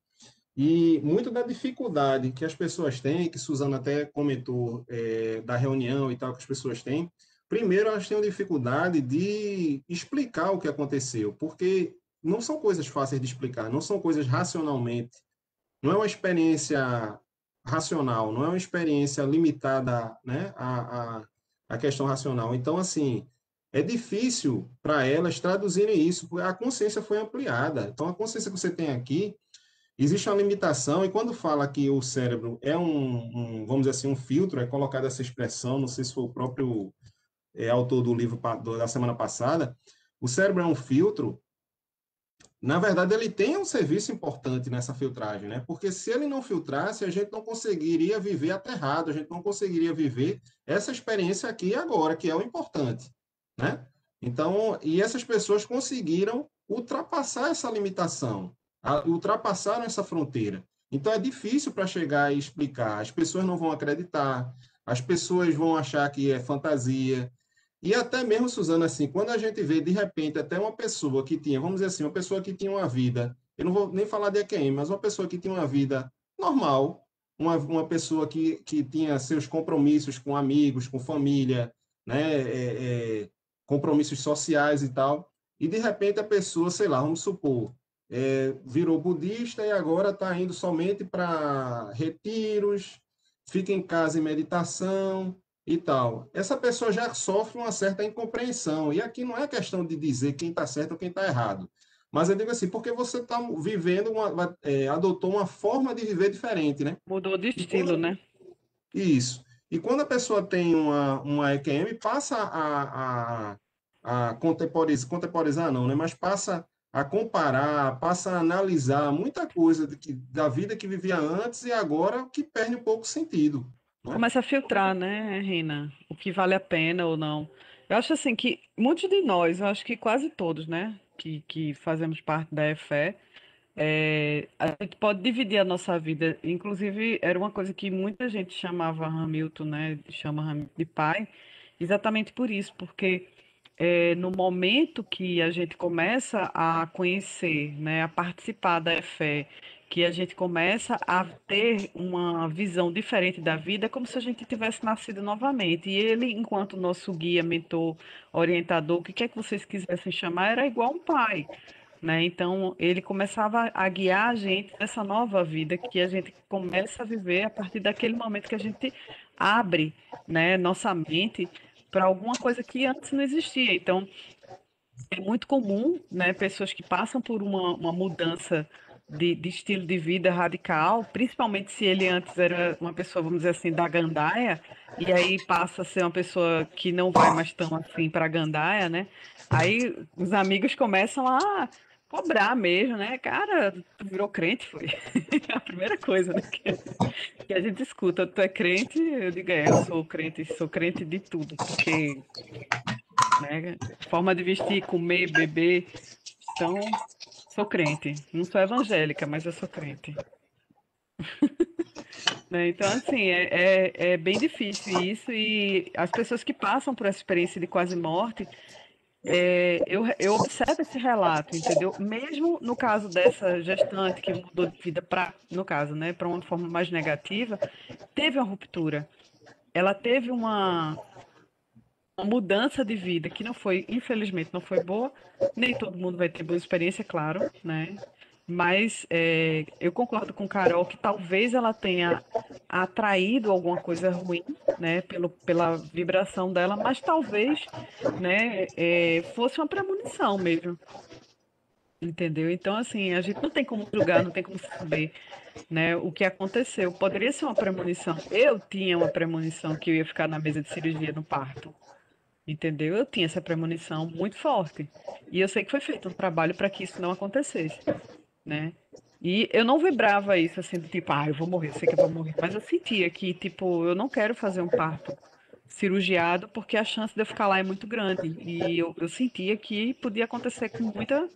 E muito da dificuldade que as pessoas têm, que Suzana até comentou da reunião e tal, que as pessoas têm, primeiro elas têm dificuldade de explicar o que aconteceu, porque não são coisas fáceis de explicar, não são coisas racionalmente, não é uma experiência racional, não é uma experiência limitada, né, à questão racional. Então, assim, é difícil para elas traduzirem isso, porque a consciência foi ampliada. Então, a consciência que você tem aqui, existe uma limitação, e quando fala que o cérebro é vamos dizer assim, um filtro, é colocada essa expressão, não sei se foi o próprio autor do livro da semana passada, o cérebro é um filtro. Na verdade, ele tem um serviço importante nessa filtragem, né? Porque se ele não filtrasse, a gente não conseguiria viver aterrado, a gente não conseguiria viver essa experiência aqui e agora, que é o importante, né? Então, e essas pessoas conseguiram ultrapassar essa limitação, ultrapassaram essa fronteira. Então, é difícil para chegar e explicar. As pessoas não vão acreditar, as pessoas vão achar que é fantasia. E até mesmo, Suzana, assim, quando a gente vê, de repente, até uma pessoa que tinha, vamos dizer assim, uma pessoa que tinha uma vida, eu não vou nem falar de EQM, mas uma pessoa que tinha uma vida normal, uma pessoa que tinha seus compromissos com amigos, com família, né, compromissos sociais e tal, e de repente a pessoa, sei lá, vamos supor, virou budista e agora está indo somente para retiros, fica em casa em meditação e tal. Essa pessoa já sofre uma certa incompreensão. E aqui não é questão de dizer quem está certo ou quem está errado. Mas eu digo assim, porque você está vivendo, adotou uma forma de viver diferente, né? Mudou de estilo, né? Isso. E quando a pessoa tem uma EQM, passa a contemporizar não, né? Mas passa a comparar, passa a analisar muita coisa da vida que vivia antes e agora que perde um pouco o sentido. Começa a filtrar, né, Rina? O que vale a pena ou não. Eu acho assim que muitos de nós, eu acho que quase todos, né, que fazemos parte da EFE, A gente pode dividir a nossa vida. Inclusive, era uma coisa que muita gente chamava Hamilton, né? Chama Hamilton de pai, exatamente por isso, porque no momento que a gente começa a conhecer, né, a participar da fé, que a gente começa a ter uma visão diferente da vida, é como se a gente tivesse nascido novamente. E ele, enquanto nosso guia, mentor, orientador, o que quer que vocês quisessem chamar, era igual um pai, né? Então, ele começava a guiar a gente nessa nova vida que a gente começa a viver a partir daquele momento que a gente abre, né, nossa mente para alguma coisa que antes não existia. Então, é muito comum, né, pessoas que passam por uma mudança de estilo de vida radical, principalmente se ele antes era uma pessoa, vamos dizer assim, da gandaia, e aí passa a ser uma pessoa que não vai mais tão assim para a gandaia, né? Aí os amigos começam a cobrar mesmo, né? Cara, tu virou crente, foi? É a primeira coisa, né? Que a gente escuta, tu é crente? Eu digo, eu sou crente de tudo, porque, né, forma de vestir, comer, beber, então, sou crente. Não sou evangélica, mas eu sou crente. Né? Então, assim, é bem difícil isso, e as pessoas que passam por essa experiência de quase morte, eu observo esse relato, entendeu? Mesmo no caso dessa gestante que mudou de vida para, no caso, né, para uma forma mais negativa, teve uma ruptura. Ela teve uma mudança de vida que não foi, infelizmente, não foi boa. Nem todo mundo vai ter boa experiência, claro, né? Mas eu concordo com Carol que talvez ela tenha atraído alguma coisa ruim, né, pela vibração dela, mas talvez, né, fosse uma premonição mesmo, entendeu? Então, assim, a gente não tem como julgar, não tem como saber, né, o que aconteceu. Poderia ser uma premonição. Eu tinha uma premonição que eu ia ficar na mesa de cirurgia no parto. Entendeu? Eu tinha essa premonição muito forte. E eu sei que foi feito um trabalho para que isso não acontecesse, né? E eu não vibrava isso assim, do tipo, eu vou morrer, eu sei que eu vou morrer. Mas eu sentia que, tipo, eu não quero fazer um parto cirurgiado porque a chance de eu ficar lá é muito grande. E eu sentia que podia acontecer com muita,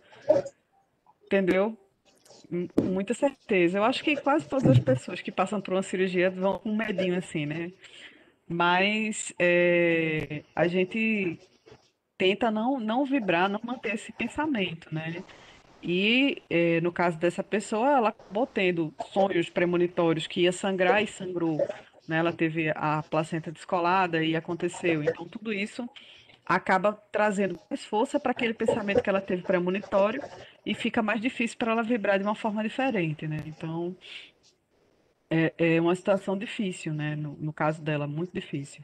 entendeu? Com muita certeza. Eu acho que quase todas as pessoas que passam por uma cirurgia vão com um medinho assim, né? Mas a gente tenta não vibrar, não manter esse pensamento, né? E no caso dessa pessoa, ela acabou tendo sonhos premonitórios que ia sangrar e sangrou, né? Ela teve a placenta descolada e aconteceu. Então, tudo isso acaba trazendo mais força para aquele pensamento que ela teve premonitório e fica mais difícil para ela vibrar de uma forma diferente, né? Então, é uma situação difícil, né? No caso dela, muito difícil.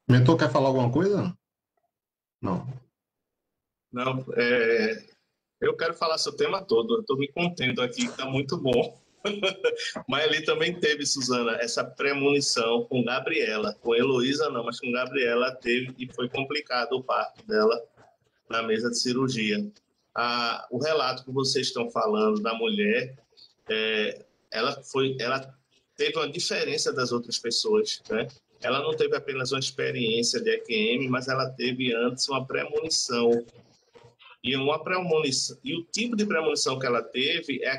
Mentor, quer falar alguma coisa? Não. Não, eu quero falar seu tema todo. Eu estou me contendo aqui, está muito bom. Mas ali também teve, Suzana, essa premonição com Gabriela. Com Heloísa não, mas com Gabriela teve e foi complicado o parto dela na mesa de cirurgia. O relato que vocês estão falando da mulher, ela teve uma diferença das outras pessoas, né? Ela não teve apenas uma experiência de EQM, mas ela teve antes uma premonição. E o tipo de premonição que ela teve é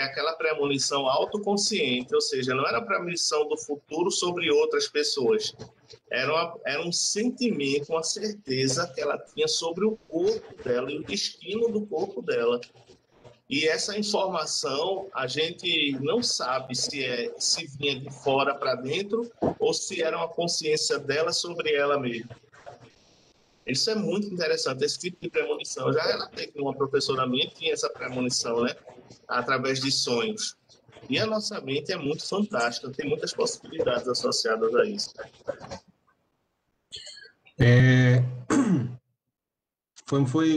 aquela premonição autoconsciente, ou seja, não era a premonição do futuro sobre outras pessoas. Era um sentimento, uma certeza que ela tinha sobre o corpo dela e o destino do corpo dela. E essa informação a gente não sabe se vinha de fora para dentro ou se era uma consciência dela sobre ela mesma. Isso é muito interessante, esse tipo de premonição. Eu já relatei que uma professora minha tinha essa premonição, né? Através de sonhos. E a nossa mente é muito fantástica, tem muitas possibilidades associadas a isso.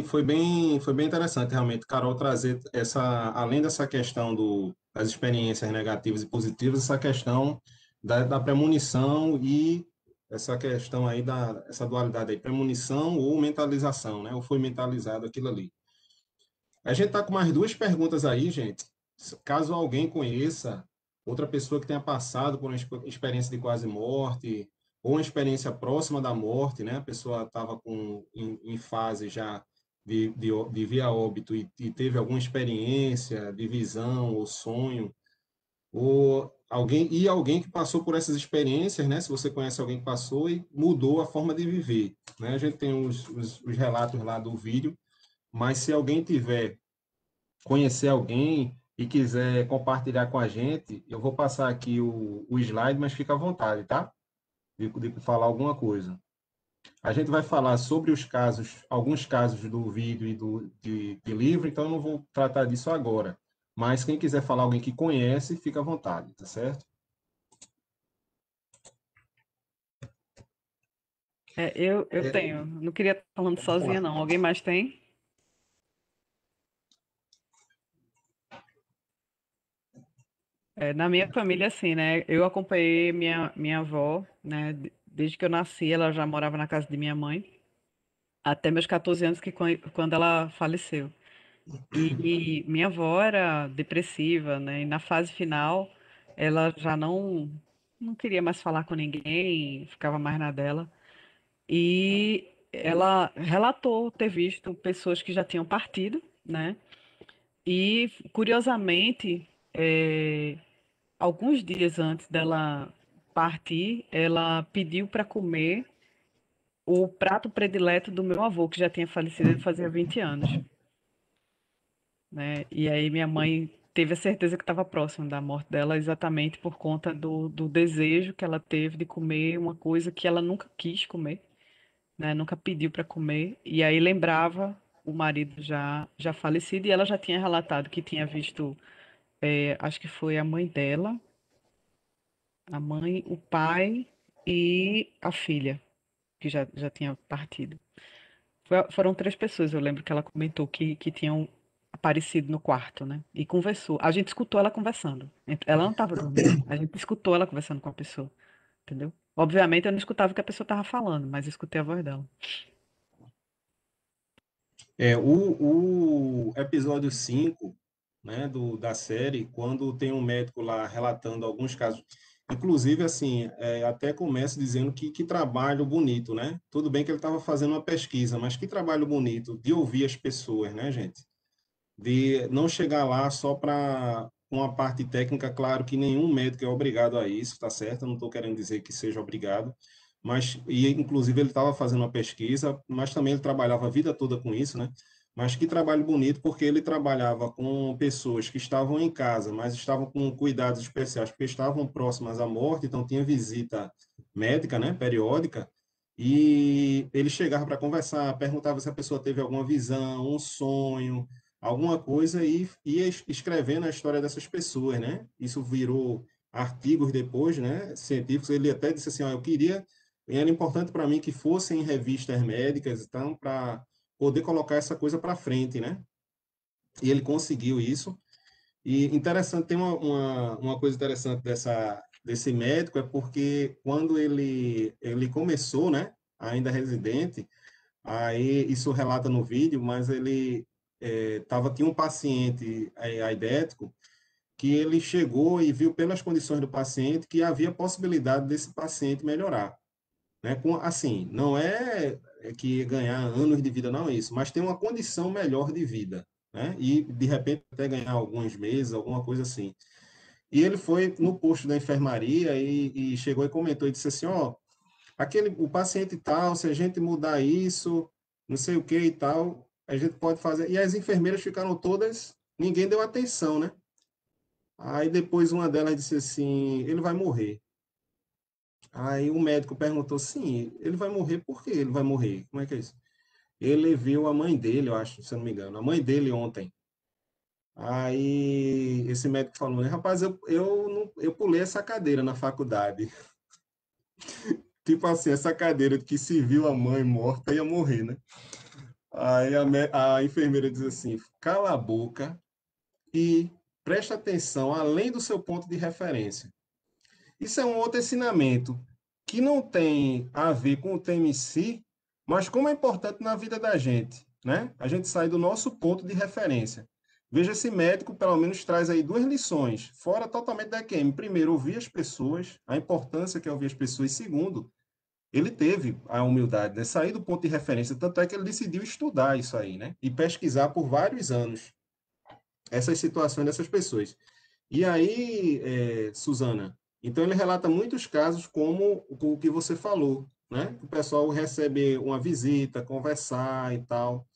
Foi bem interessante, realmente, Carol, trazer além dessa questão das experiências negativas e positivas, essa questão da premonição e essa questão aí essa dualidade aí, premonição ou mentalização, né? Ou foi mentalizado aquilo ali. A gente está com mais duas perguntas aí, gente. Caso alguém conheça outra pessoa que tenha passado por uma experiência de quase morte, ou uma experiência próxima da morte, né? A pessoa estava em fase já de vir a óbito e teve alguma experiência de visão ou sonho, ou alguém que passou por essas experiências, né? Se você conhece alguém que passou e mudou a forma de viver, né? A gente tem os relatos lá do vídeo, mas se alguém tiver, conhecer alguém e quiser compartilhar com a gente, eu vou passar aqui o slide, mas fica à vontade, tá? De falar alguma coisa. A gente vai falar sobre os casos, alguns casos do vídeo e de livro, então eu não vou tratar disso agora. Mas quem quiser falar, alguém que conhece, fica à vontade, tá certo? Eu tenho. Não queria estar falando sozinha, não. Alguém mais tem? Na minha família, assim, né? Eu acompanhei minha avó, né? Desde que eu nasci, ela já morava na casa de minha mãe, até meus 14 anos, quando ela faleceu. E minha avó era depressiva, né? E na fase final, ela já não queria mais falar com ninguém, ficava mais na dela. E ela relatou ter visto pessoas que já tinham partido, né? E, curiosamente, alguns dias antes dela partir, ela pediu para comer o prato predileto do meu avô, que já tinha falecido, ele fazia 20 anos, né? E aí minha mãe teve a certeza que estava próxima da morte dela, exatamente por conta do desejo que ela teve de comer uma coisa que ela nunca quis comer, né? Nunca pediu para comer. E aí lembrava o marido já falecido, e ela já tinha relatado que tinha visto, acho que foi a mãe dela, a mãe, o pai e a filha, que já tinha partido. Foram três pessoas, eu lembro que ela comentou que tinham aparecido no quarto, né? E conversou. A gente escutou ela conversando. Ela não estava dormindo. A gente escutou ela conversando com a pessoa, entendeu? Obviamente eu não escutava o que a pessoa estava falando, mas eu escutei a voz dela. O episódio 5, né, da série, quando tem um médico lá relatando alguns casos, inclusive, assim, até começa dizendo que trabalho bonito, né? Tudo bem que ele estava fazendo uma pesquisa, mas que trabalho bonito de ouvir as pessoas, né, gente? De não chegar lá só para uma parte técnica, claro que nenhum médico é obrigado a isso, tá certo? Eu não estou querendo dizer que seja obrigado, mas, e inclusive ele estava fazendo uma pesquisa, mas também ele trabalhava a vida toda com isso, né? Mas que trabalho bonito, porque ele trabalhava com pessoas que estavam em casa, mas estavam com cuidados especiais, porque estavam próximas à morte, então tinha visita médica, né, periódica, e ele chegava para conversar, perguntava se a pessoa teve alguma visão, um sonho, alguma coisa, e ia escrevendo a história dessas pessoas, né? Isso virou artigos depois, né, científicos. Ele até disse assim, ó, eu queria, era importante para mim que fossem revistas médicas, então, para poder colocar essa coisa para frente, né? E ele conseguiu isso. E interessante, tem uma coisa interessante desse médico, é porque quando ele começou, né, ainda residente, aí isso relata no vídeo, mas ele tinha um paciente aidético que ele chegou e viu pelas condições do paciente que havia possibilidade desse paciente melhorar, né? Assim, não é que ia ganhar anos de vida, não é isso, mas tem uma condição melhor de vida, né? E de repente até ganhar alguns meses, alguma coisa assim. E ele foi no posto da enfermaria e chegou e comentou e disse assim, ó, o paciente tal, se a gente mudar isso, não sei o que e tal, a gente pode fazer. E as enfermeiras ficaram todas, ninguém deu atenção, né? Aí depois uma delas disse assim, ele vai morrer. Aí o médico perguntou, sim, ele vai morrer por quê? Ele vai morrer? Como é que é isso? Ele viu a mãe dele, eu acho, se eu não me engano, a mãe dele ontem. Aí esse médico falou, rapaz, eu pulei essa cadeira na faculdade. Tipo assim, essa cadeira que se viu a mãe morta ia morrer, né? Aí a enfermeira diz assim, cala a boca e presta atenção além do seu ponto de referência. Isso é um outro ensinamento que não tem a ver com o tema em si, mas como é importante na vida da gente, né? A gente sai do nosso ponto de referência. Veja, esse médico pelo menos traz aí duas lições, fora totalmente da EQM. Primeiro, ouvir as pessoas, a importância que é ouvir as pessoas. Segundo, ele teve a humildade, né? Sair do ponto de referência, tanto é que ele decidiu estudar isso aí, né? E pesquisar por vários anos essas situações dessas pessoas. E aí, Suzana, então ele relata muitos casos como o que você falou, né? O pessoal recebe uma visita, conversar e tal.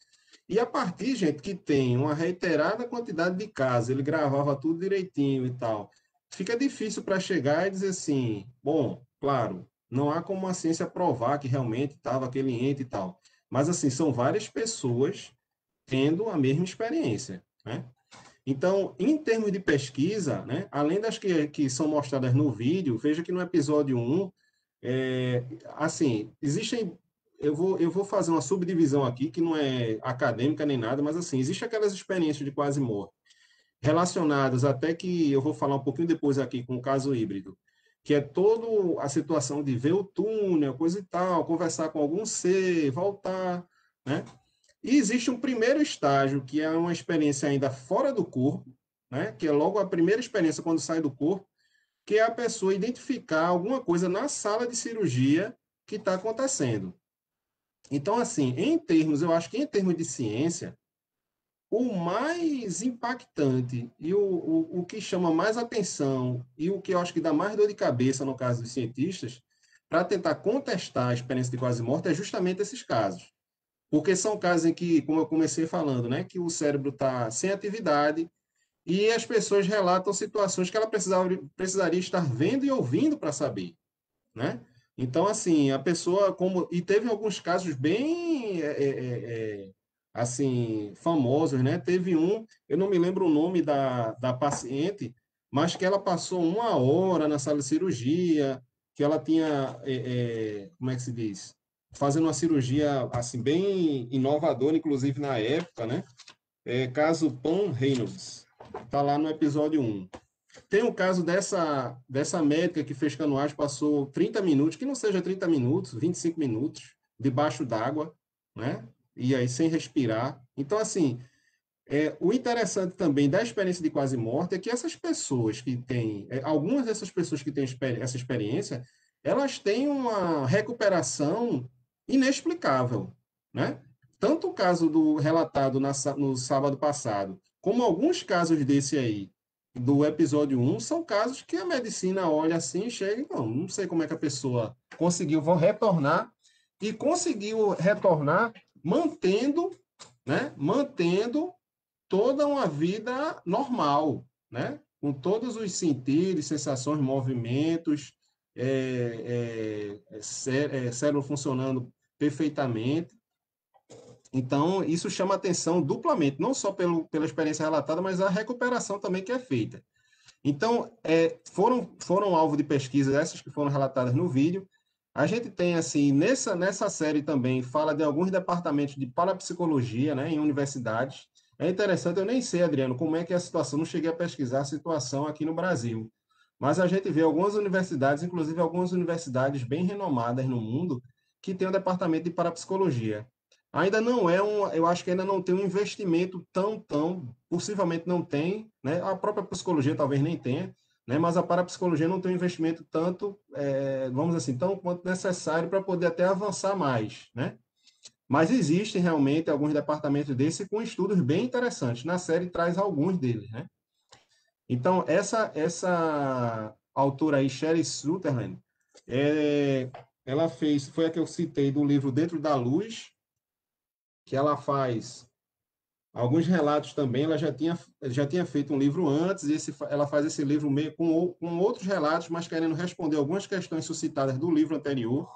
E a partir, gente, que tem uma reiterada quantidade de casos, ele gravava tudo direitinho e tal, fica difícil para chegar e dizer assim, bom, claro, não há como a ciência provar que realmente estava aquele ente e tal. Mas, assim, são várias pessoas tendo a mesma experiência, né? Então, em termos de pesquisa, né, além das que são mostradas no vídeo, veja que no episódio 1, assim, existem. Eu vou fazer uma subdivisão aqui, que não é acadêmica nem nada, mas assim, existem aquelas experiências de quase morte, relacionadas até que eu vou falar um pouquinho depois aqui com o caso híbrido, que é toda a situação de ver o túnel, coisa e tal, conversar com algum ser, voltar, né? E existe um primeiro estágio, que é uma experiência ainda fora do corpo, né? Que é logo a primeira experiência quando sai do corpo, que é a pessoa identificar alguma coisa na sala de cirurgia que está acontecendo. Então, assim, eu acho que em termos de ciência, o mais impactante e o que chama mais atenção e o que eu acho que dá mais dor de cabeça no caso dos cientistas, para tentar contestar a experiência de quase morte, é justamente esses casos. Porque são casos em que, como eu comecei falando, né, que o cérebro está sem atividade e as pessoas relatam situações que ela precisaria estar vendo e ouvindo para saber, né? Então, assim, a pessoa, e teve alguns casos bem, assim, famosos, né? Teve um, eu não me lembro o nome da paciente, mas que ela passou 1 hora na sala de cirurgia, que ela tinha, como é que se diz? Fazendo uma cirurgia, assim, bem inovadora, inclusive na época, né? Caso Pan Reynolds, está lá no episódio 1. Tem o caso dessa médica que fez canoagem, passou 30 minutos, que não seja 30 minutos, 25 minutos, debaixo d'água, né? E aí sem respirar. Então, assim, o interessante também da experiência de quase morte é que essas pessoas que têm, algumas dessas pessoas que têm essa experiência, elas têm uma recuperação inexplicável, né? Tanto o caso do relatado no sábado passado, como alguns casos desse aí, do episódio 1, são casos que a medicina olha assim e chega, não sei como é que a pessoa vão retornar, e conseguiu retornar mantendo, né? Mantendo toda uma vida normal, né? Com todos os sentidos, sensações, movimentos, cérebro funcionando perfeitamente. Então, isso chama atenção duplamente, não só pela experiência relatada, mas a recuperação também que é feita. Então, foram alvo de pesquisa essas que foram relatadas no vídeo. A gente tem, assim, nessa série também, fala de alguns departamentos de parapsicologia, né, em universidades. É interessante, eu nem sei, Adriano, como é que é a situação, não cheguei a pesquisar a situação aqui no Brasil. Mas a gente vê algumas universidades, inclusive algumas universidades bem renomadas no mundo, que tem um departamento de parapsicologia. Ainda não eu acho que ainda não tem um investimento possivelmente não tem, né? A própria psicologia talvez nem tenha, né? Mas a parapsicologia não tem um investimento tanto, vamos dizer assim, tão quanto necessário para poder até avançar mais, né? Mas existem realmente alguns departamentos desse com estudos bem interessantes. Na série traz alguns deles, né? Então, essa autora aí, Sherry Sutherland, ela foi a que eu citei do livro Dentro da Luz, que ela faz alguns relatos também. Ela já tinha feito um livro antes, e ela faz esse livro meio com outros relatos, mas querendo responder algumas questões suscitadas do livro anterior.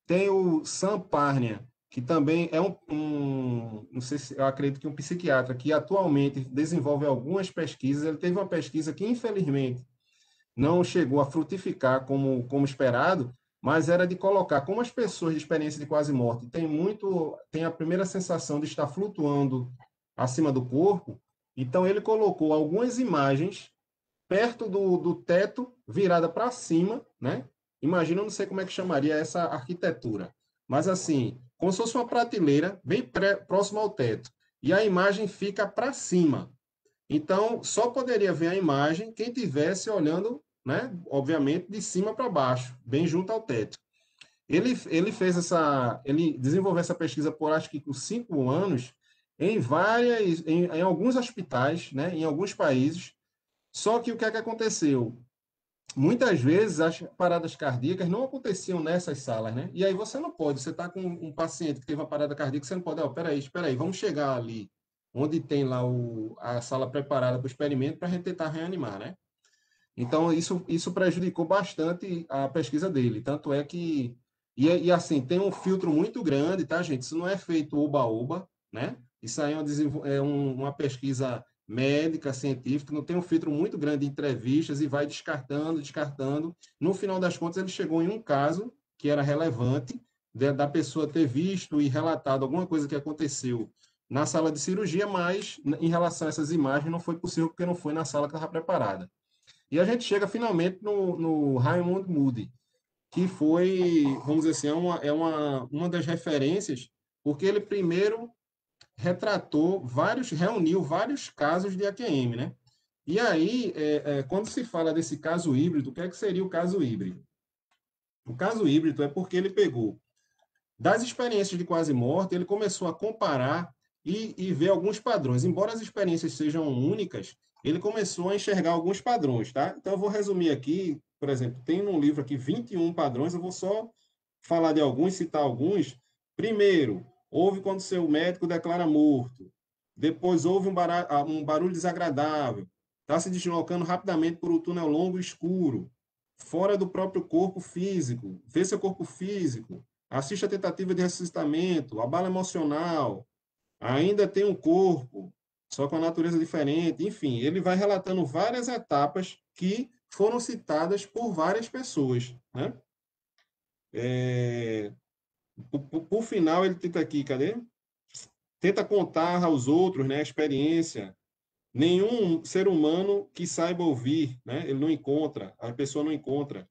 Tem o Sam Parnia, que também é não sei se eu acredito que um psiquiatra que atualmente desenvolve algumas pesquisas. Ele teve uma pesquisa que, infelizmente, não chegou a frutificar como esperado, mas era de colocar como as pessoas de experiência de quase morte têm a primeira sensação de estar flutuando acima do corpo. Então ele colocou algumas imagens perto do teto, virada para cima, né? Imagina, eu não sei como é que chamaria essa arquitetura, mas assim, como se fosse uma prateleira bem próxima ao teto, e a imagem fica para cima. Então, só poderia ver a imagem quem estivesse olhando né? Obviamente, de cima para baixo, bem junto ao teto. Ele desenvolveu essa pesquisa por acho que por 5 anos em alguns hospitais, né? Em alguns países. Só que o que é que aconteceu? Muitas vezes as paradas cardíacas não aconteciam nessas salas, né? E aí você não pode, você está com um paciente que teve uma parada cardíaca, você não pode, espera aí, vamos chegar ali, onde tem lá a sala preparada para o experimento para a gente tentar reanimar, né? Então, isso prejudicou bastante a pesquisa dele. Tanto é que, assim, tem um filtro muito grande, tá, gente? Isso não é feito oba-oba, né? Isso aí uma pesquisa médica, científica, não tem um filtro muito grande de entrevistas e vai descartando, descartando. No final das contas, ele chegou em um caso que era relevante, da pessoa ter visto e relatado alguma coisa que aconteceu na sala de cirurgia, mas em relação a essas imagens não foi possível porque não foi na sala que estava preparada. E a gente chega finalmente no Raymond Moody, que foi, vamos dizer assim, uma das referências, porque ele primeiro reuniu vários casos de AQM, né? E aí, quando se fala desse caso híbrido, o que é que seria o caso híbrido? O caso híbrido é porque ele pegou das experiências de quase morte, ele começou a comparar e ver alguns padrões. Embora as experiências sejam únicas, ele começou a enxergar alguns padrões, tá? Então, eu vou resumir aqui, por exemplo, tem no livro aqui 21 padrões, eu vou só falar de alguns, citar alguns. Primeiro, houve quando seu médico declara morto. Depois, houve um barulho desagradável. Está se deslocando rapidamente por um túnel longo e escuro. Fora do próprio corpo físico. Vê seu corpo físico. Assiste a tentativa de ressuscitamento, abalo emocional, ainda tem um corpo, só com a natureza diferente. Enfim, ele vai relatando várias etapas que foram citadas por várias pessoas, né? Por final, ele tenta aqui, cadê? Tenta contar aos outros, né, a experiência. Nenhum ser humano que saiba ouvir, né? Ele não encontra, a pessoa não encontra.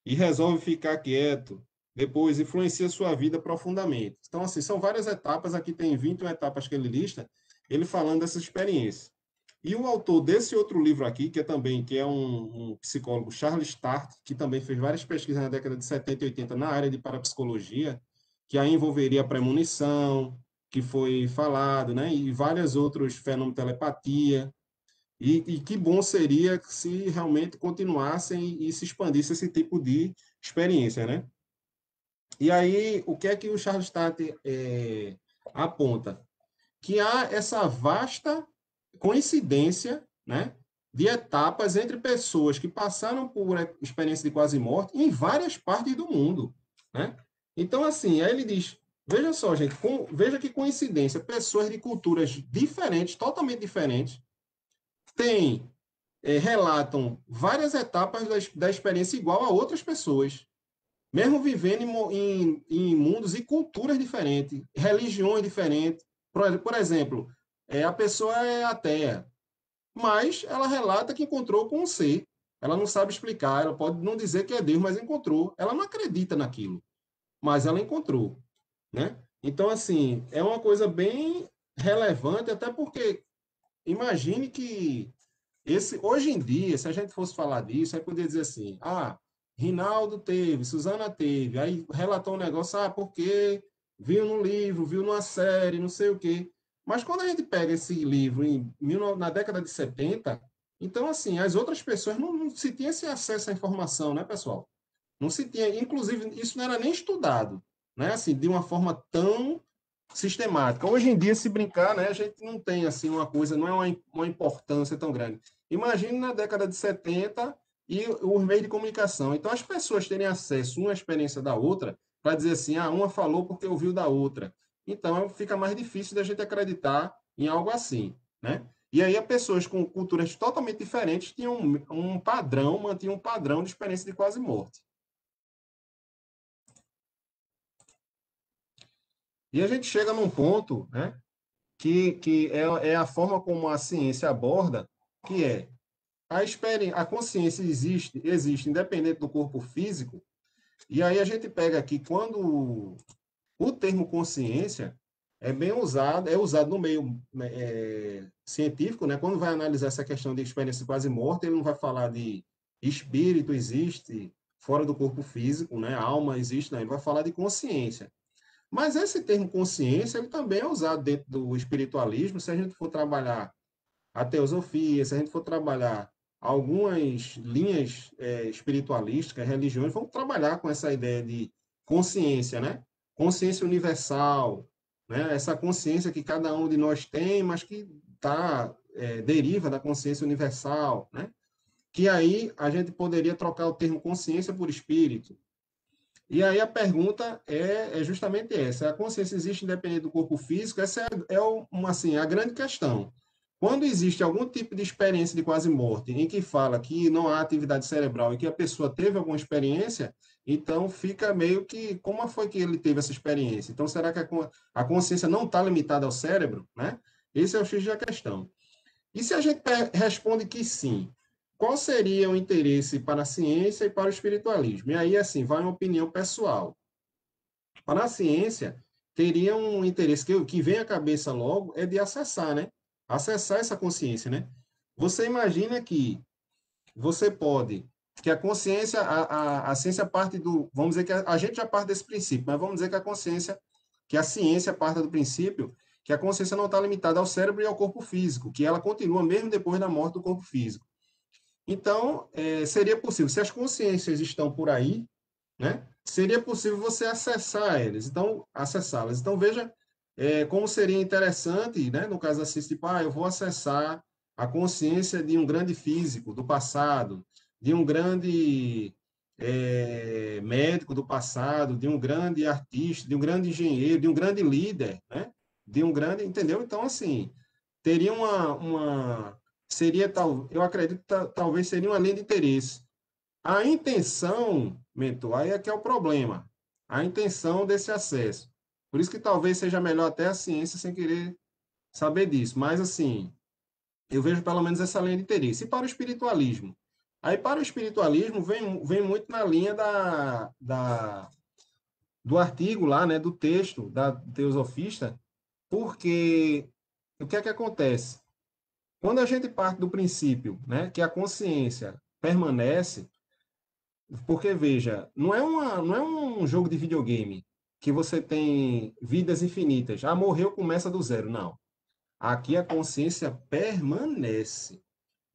E resolve ficar quieto. Depois, influencia sua vida profundamente. Então, assim, são várias etapas. Aqui tem 21 etapas que ele lista, ele falando dessa experiência. E o autor desse outro livro aqui, que é um psicólogo, Charles Tart, que também fez várias pesquisas na década de 70 e 80 na área de parapsicologia, que aí envolveria a premonição, que foi falado, né? E vários outros fenômenos de telepatia. E que bom seria se realmente continuassem e se expandisse esse tipo de experiência, né? E aí, o que é que o Charles Tart aponta? Que há essa vasta coincidência, né, de etapas entre pessoas que passaram por experiência de quase morte em várias partes do mundo, né? Então, assim, aí ele diz, veja só, gente, veja que coincidência, pessoas de culturas diferentes, totalmente diferentes, relatam várias etapas da experiência igual a outras pessoas, mesmo vivendo em mundos e culturas diferentes, religiões diferentes. Por exemplo, a pessoa é ateia, mas ela relata que encontrou com um ser. Ela não sabe explicar, ela pode não dizer que é Deus, mas encontrou. Ela não acredita naquilo, mas ela encontrou, né? Então, assim, é uma coisa bem relevante, até porque imagine que hoje em dia, se a gente fosse falar disso, aí poderia dizer assim, Rinaldo teve, Suzana teve, aí relatou um negócio, porque viu no livro, viu numa série, não sei o quê. Mas quando a gente pega esse livro na década de 70, então, assim, as outras pessoas não se tinha esse acesso à informação, né, pessoal? Não se tinha, inclusive, isso não era nem estudado, né, assim, de uma forma tão sistemática. Hoje em dia, se brincar, né, a gente não tem, assim, uma coisa, não é uma importância tão grande. Imagine na década de 70 e os meios de comunicação. Então, as pessoas terem acesso a uma experiência da outra para dizer assim, uma falou porque ouviu da outra. Então, fica mais difícil da gente acreditar em algo assim, né? E aí, as pessoas com culturas totalmente diferentes tinham mantinham um padrão de experiência de quase morte. E a gente chega num ponto, né, que é a forma como a ciência aborda, que é a consciência existe independente do corpo físico, e aí a gente pega aqui, quando o termo consciência é usado no meio científico, né? Quando vai analisar essa questão de experiência quase morta, ele não vai falar de espírito existe fora do corpo físico, né? Alma existe, não, ele vai falar de consciência. Mas esse termo consciência, ele também é usado dentro do espiritualismo, se a gente for trabalhar a teosofia, se a gente for trabalhar algumas linhas espiritualísticas, religiões, vão trabalhar com essa ideia de consciência, né? Consciência universal, né? Essa consciência que cada um de nós tem, mas que deriva da consciência universal, né? Que aí a gente poderia trocar o termo consciência por espírito. E aí a pergunta é justamente essa: a consciência existe independente do corpo físico? Essa assim, a grande questão. Quando existe algum tipo de experiência de quase morte, em que fala que não há atividade cerebral e que a pessoa teve alguma experiência, então fica meio que, como foi que ele teve essa experiência? Então, será que a consciência não está limitada ao cérebro? Né? Esse é o X da questão. E se a gente responde que sim, qual seria o interesse para a ciência e para o espiritualismo? E aí, assim, vai uma opinião pessoal. Para a ciência, teria um interesse que vem à cabeça logo é de acessar, né? Acessar essa consciência, né? Você imagina que você pode, que a consciência, a ciência parte do, vamos dizer que a gente já parte desse princípio, mas vamos dizer que a consciência, que a ciência parte do princípio que a consciência não está limitada ao cérebro e ao corpo físico, que ela continua mesmo depois da morte do corpo físico. Então, seria possível, se as consciências estão por aí, né, seria possível você acessar eles, então, acessá-las. Então, veja como seria interessante, né, no caso assim, tipo, eu vou acessar a consciência de um grande físico do passado, de um grande médico do passado, de um grande artista, de um grande engenheiro, de um grande líder, né, de um grande, entendeu? Então, assim, teria seria, eu acredito, talvez seria uma linha de interesse. A intenção, mentor, aí é que é o problema. A intenção desse acesso. Por isso que talvez seja melhor até a ciência sem querer saber disso. Mas, assim, eu vejo pelo menos essa linha de interesse. E para o espiritualismo? Aí, para o espiritualismo, vem muito na linha do artigo lá, né, do texto da teosofista, porque o que é que acontece? Quando a gente parte do princípio, né, que a consciência permanece, porque, veja, não é um jogo de videogame que você tem vidas infinitas. Morreu, começa do zero. Não. Aqui a consciência permanece.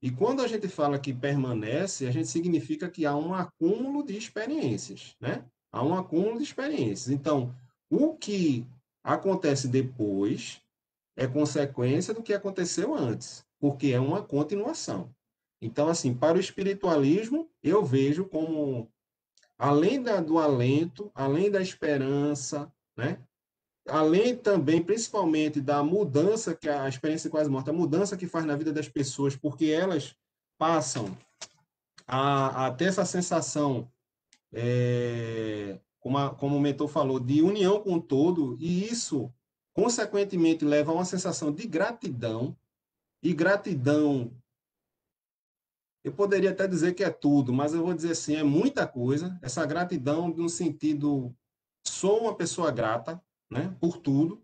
E quando a gente fala que permanece, a gente significa que há um acúmulo de experiências, né? Há um acúmulo de experiências. Então, o que acontece depois é consequência do que aconteceu antes, porque é uma continuação. Então, assim, para o espiritualismo, eu vejo como, além do alento, além da esperança, né? Além também, principalmente, da mudança que a experiência quase morta, a mudança que faz na vida das pessoas, porque elas passam a ter essa sensação, como o mentor falou, de união com o todo, e isso, consequentemente, leva a uma sensação de gratidão, e gratidão, eu poderia até dizer que é tudo, mas eu vou dizer assim, é muita coisa, essa gratidão no sentido, sou uma pessoa grata, né, por tudo,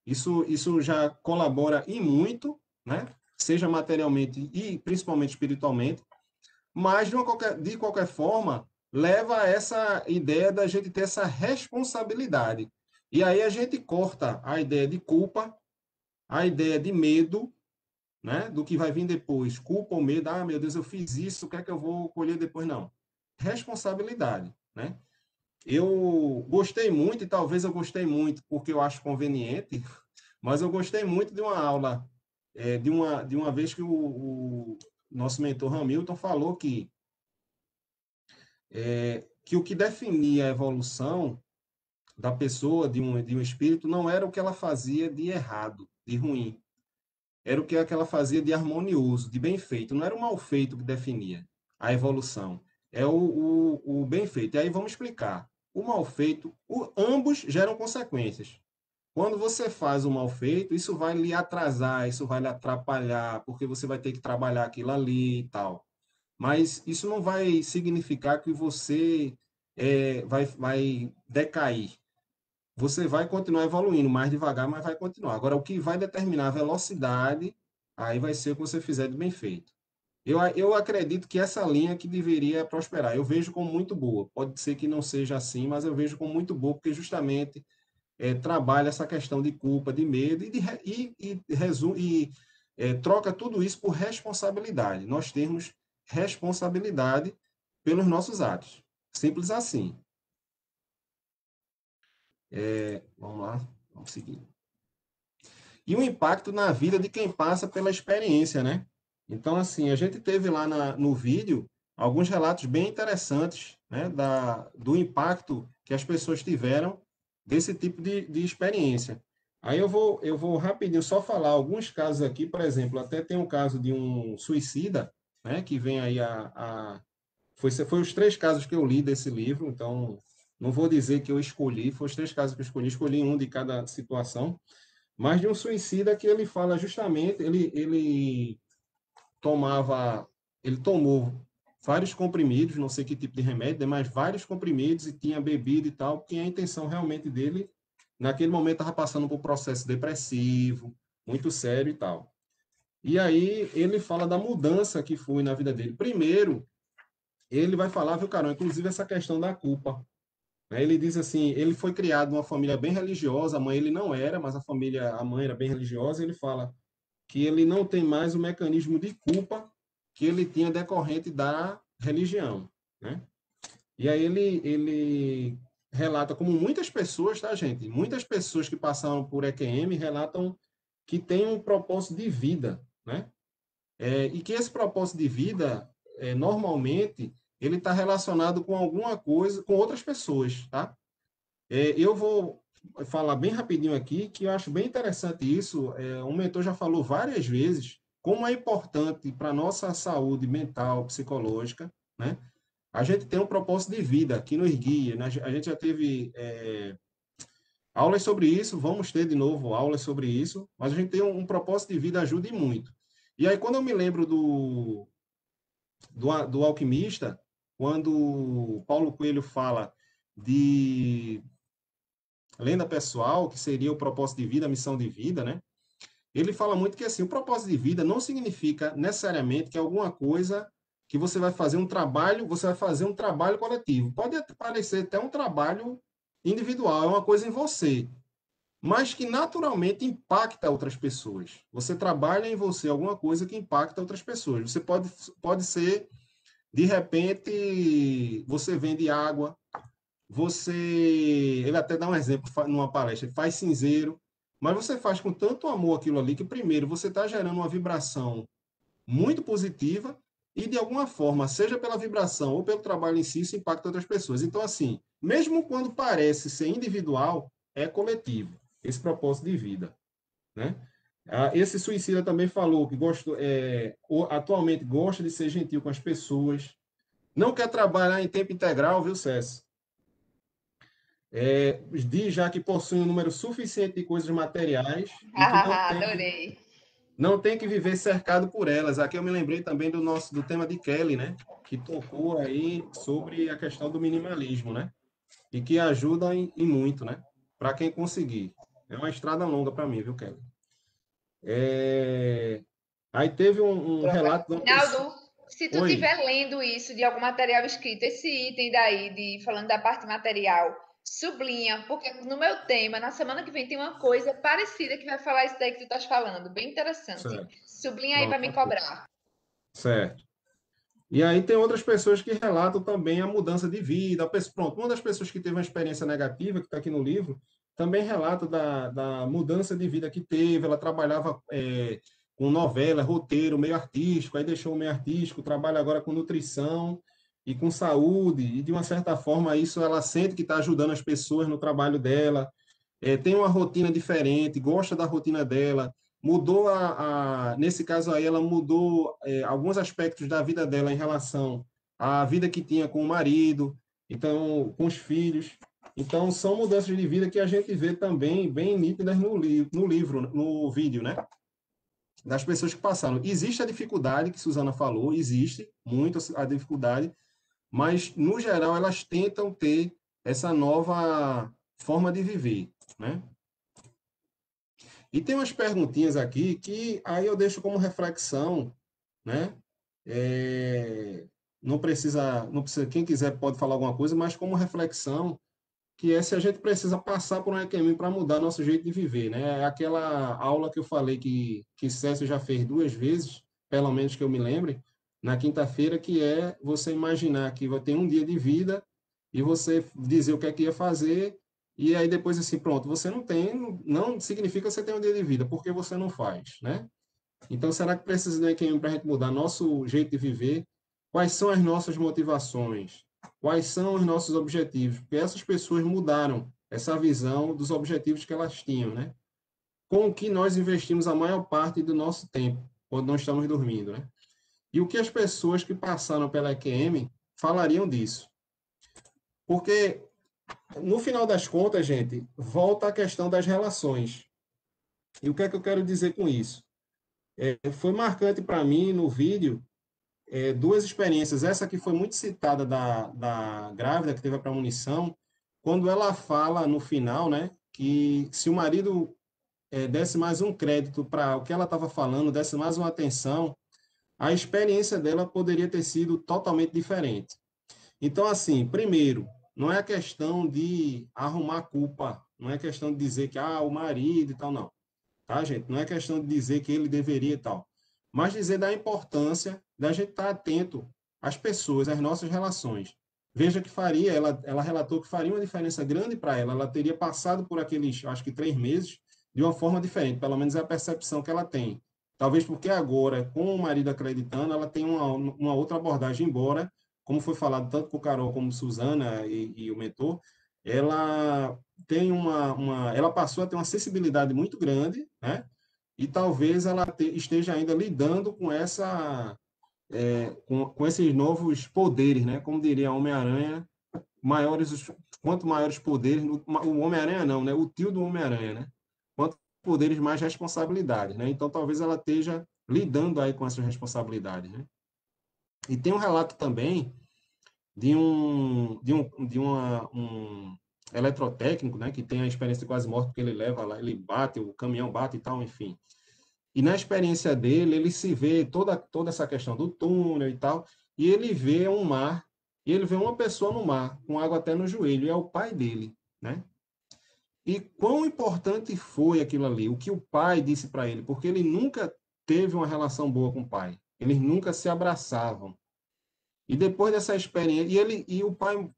isso já colabora e muito, né, seja materialmente e principalmente espiritualmente, mas de qualquer forma, leva a essa ideia da gente ter essa responsabilidade. E aí a gente corta a ideia de culpa, a ideia de medo, né, do que vai vir depois, culpa ou medo, meu Deus, eu fiz isso, o que é que eu vou colher depois? Não. Responsabilidade, né? Eu gostei muito, e talvez eu gostei muito porque eu acho conveniente, mas eu gostei muito de uma aula, de uma vez que o nosso mentor Hamilton falou que o que definia a evolução da pessoa, de um espírito, não era o que ela fazia de errado, de ruim, era o que ela fazia de harmonioso, de bem feito. Não era o mal feito que definia a evolução, é o bem feito. E aí vamos explicar. O mal feito, ambos geram consequências. Quando você faz o mal feito, isso vai lhe atrasar, isso vai lhe atrapalhar, porque você vai ter que trabalhar aquilo ali e tal. Mas isso não vai significar que você vai decair. Você vai continuar evoluindo mais devagar, mas vai continuar. Agora, o que vai determinar a velocidade, aí vai ser o que você fizer de bem feito. Eu acredito que essa linha que deveria prosperar. Eu vejo como muito boa. Pode ser que não seja assim, mas eu vejo como muito boa, porque justamente trabalha essa questão de culpa, de medo e troca tudo isso por responsabilidade. Nós temos responsabilidade pelos nossos atos. Simples assim. Vamos lá, vamos seguir. E o impacto na vida de quem passa pela experiência, né? Então, assim, a gente teve lá no vídeo alguns relatos bem interessantes, né, do impacto que as pessoas tiveram desse tipo de experiência. Aí eu vou rapidinho só falar alguns casos aqui, por exemplo, até tem um caso de um suicida, né, que vem aí foi os 3 casos que eu li desse livro, então não vou dizer que eu escolhi, foram os 3 casos que eu escolhi um de cada situação, mas de um suicida que ele fala justamente, tomava, ele tomou vários comprimidos, não sei que tipo de remédio, mas vários comprimidos e tinha bebido e tal, porque a intenção realmente dele, naquele momento, estava passando por um processo depressivo, muito sério e tal. E aí ele fala da mudança que foi na vida dele. Primeiro, ele vai falar, viu, Carol, inclusive essa questão da culpa. Né? Ele diz assim, ele foi criado numa família bem religiosa, a mãe ele não era, mas a mãe era bem religiosa, e ele fala que ele não tem mais o mecanismo de culpa que ele tinha decorrente da religião, né? E aí ele relata como muitas pessoas, tá, gente? Muitas pessoas que passaram por EQM relatam que tem um propósito de vida, né? E que esse propósito de vida, normalmente, ele está relacionado com alguma coisa, com outras pessoas, tá? Eu vou falar bem rapidinho aqui, que eu acho bem interessante isso. Um mentor já falou várias vezes como é importante para a nossa saúde mental, psicológica, né? A gente tem um propósito de vida que nos guia, né? A gente já teve aulas sobre isso, vamos ter de novo aulas sobre isso, mas a gente tem um propósito de vida ajuda e muito. E aí, quando eu me lembro do alquimista, quando Paulo Coelho fala de lenda pessoal, que seria o propósito de vida, a missão de vida, né? Ele fala muito que assim, o propósito de vida não significa necessariamente que alguma coisa que você vai fazer um trabalho, você vai fazer um trabalho coletivo. Pode parecer até um trabalho individual, é uma coisa em você, mas que naturalmente impacta outras pessoas. Você trabalha em você alguma coisa que impacta outras pessoas. Você pode ser, de repente, você vende água, ele até dá um exemplo numa palestra, faz cinzeiro, mas você faz com tanto amor aquilo ali que, primeiro, você está gerando uma vibração muito positiva e, de alguma forma, seja pela vibração ou pelo trabalho em si, isso impacta outras pessoas. Então, assim, mesmo quando parece ser individual, é coletivo, esse propósito de vida, né? Esse suicida também falou que atualmente gosta de ser gentil com as pessoas, não quer trabalhar em tempo integral, viu, César? Diz já que possui um número suficiente de coisas materiais e que Adorei. não tem que viver cercado por elas. Aqui eu me lembrei também do tema de Kelly, né? Que tocou aí sobre a questão do minimalismo, né? E que ajuda em muito, né? Para quem conseguir. É uma estrada longa para mim, viu, Kelly? Aí teve um relato... Rinaldo, se tu Oi. estiver lendo isso de algum material escrito, esse item daí, falando da parte material, sublinha, porque no meu tema, na semana que vem, tem uma coisa parecida que vai falar isso daí que tu estás falando. Bem interessante. Certo. Sublinha aí para me cobrar. Certo. E aí tem outras pessoas que relatam também a mudança de vida. Pronto, uma das pessoas que teve uma experiência negativa, que está aqui no livro, também relata da mudança de vida que teve. Ela trabalhava com novela, roteiro, meio artístico, aí deixou o meio artístico, trabalha agora com nutrição e com saúde, e de uma certa forma isso ela sente que está ajudando as pessoas no trabalho dela, tem uma rotina diferente, gosta da rotina dela, mudou nesse caso aí, ela mudou alguns aspectos da vida dela em relação à vida que tinha com o marido, então, com os filhos. Então, são mudanças de vida que a gente vê também bem nítidas no livro, no vídeo, né? Das pessoas que passaram. Existe a dificuldade que Suzana falou, existe muito a dificuldade, mas, no geral, elas tentam ter essa nova forma de viver, né? E tem umas perguntinhas aqui que aí eu deixo como reflexão, né? não precisa, quem quiser pode falar alguma coisa, mas como reflexão, que é se a gente precisa passar por um EQM para mudar nosso jeito de viver, né? É aquela aula que eu falei que Cécio já fez 2 vezes, pelo menos que eu me lembre, na quinta-feira, que é você imaginar que vai ter um dia de vida e você dizer o que é que ia fazer, e aí depois assim, pronto, você não tem, não significa que você tem um dia de vida, porque você não faz, né? Então, será que precisa de EQM para a gente mudar nosso jeito de viver? Quais são as nossas motivações? Quais são os nossos objetivos? Porque essas pessoas mudaram essa visão dos objetivos que elas tinham, né? Com o que nós investimos a maior parte do nosso tempo, quando nós estamos dormindo, né? E o que as pessoas que passaram pela EQM falariam disso? Porque, no final das contas, gente, volta a questão das relações. E o que é que eu quero dizer com isso? Foi marcante para mim no vídeo 2 experiências. Essa que foi muito citada da grávida que teve a premonição, quando ela fala no final, né, que se o marido desse mais um crédito para o que ela estava falando, desse mais uma atenção, a experiência dela poderia ter sido totalmente diferente. Então, assim, primeiro, não é questão de arrumar culpa, não é questão de dizer que o marido e tal, não. Tá, gente? Não é questão de dizer que ele deveria e tal, mas dizer da importância da gente estar atento às pessoas, às nossas relações. Veja que faria, ela relatou que faria uma diferença grande para ela. Ela teria passado por aqueles, acho que 3 meses, de uma forma diferente, pelo menos é a percepção que ela tem. Talvez porque agora, com o marido acreditando, ela tem uma outra abordagem, embora, como foi falado tanto por Carol como Suzana e o mentor, ela tem ela passou a ter uma sensibilidade muito grande, né? E talvez ela esteja ainda lidando com com esses novos poderes, né? Como diria Homem-Aranha, quanto maiores poderes, o Homem-Aranha não, né? O tio do Homem-Aranha, né? Quanto poderes, mais responsabilidades, né? Então talvez ela esteja lidando aí com essas responsabilidades, né? E tem um relato também de um eletrotécnico, né, que tem a experiência de quase morte, porque ele leva lá, ele bate, o caminhão bate e tal, enfim. E na experiência dele, ele se vê toda essa questão do túnel e tal, e ele vê um mar, e ele vê uma pessoa no mar, com água até no joelho, e é o pai dele, né? E quão importante foi aquilo ali, o que o pai disse para ele, porque ele nunca teve uma relação boa com o pai, eles nunca se abraçavam. E depois dessa experiência, e o pai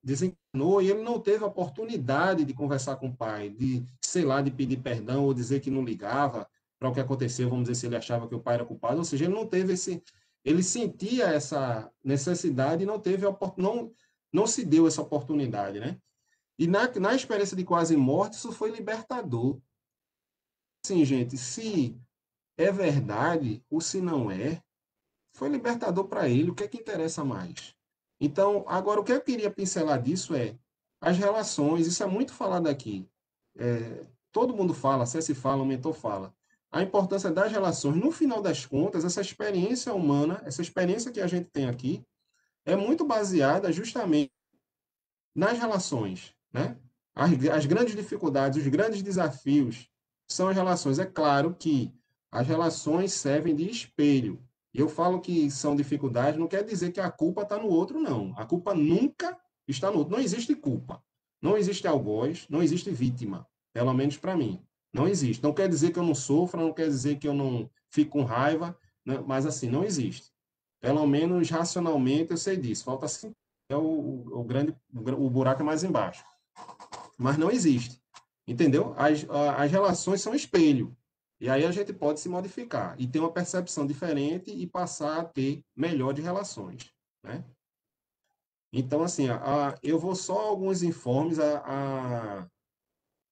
desencarnou e ele não teve a oportunidade de conversar com o pai, de, sei lá, de pedir perdão ou dizer que não ligava para o que aconteceu, vamos dizer, se ele achava que o pai era culpado, ou seja, ele não teve ele sentia essa necessidade e não teve não se deu essa oportunidade, né? E na experiência de quase morte, isso foi libertador. Sim, gente, se é verdade ou se não é, foi libertador para ele, o que é que interessa mais? Então, agora, o que eu queria pincelar disso é as relações, isso é muito falado aqui. Todo mundo fala, César fala, o mentor fala. A importância das relações, no final das contas, essa experiência humana, essa experiência que a gente tem aqui, é muito baseada justamente nas relações, né? As grandes dificuldades, os grandes desafios são as relações. É claro que as relações servem de espelho. Eu falo que são dificuldades, não quer dizer que a culpa está no outro, não. A culpa nunca está no outro. Não existe culpa. Não existe algoz, não existe vítima. Pelo menos para mim. Não existe. Não quer dizer que eu não sofra, não quer dizer que eu não fico com raiva, né? Mas assim, não existe. Pelo menos racionalmente eu sei disso. Falta assim, o buraco é mais embaixo. Mas não existe. Entendeu? As relações são espelho. E aí a gente pode se modificar e ter uma percepção diferente e passar a ter melhor de relações, né? Então, assim, eu vou só alguns informes,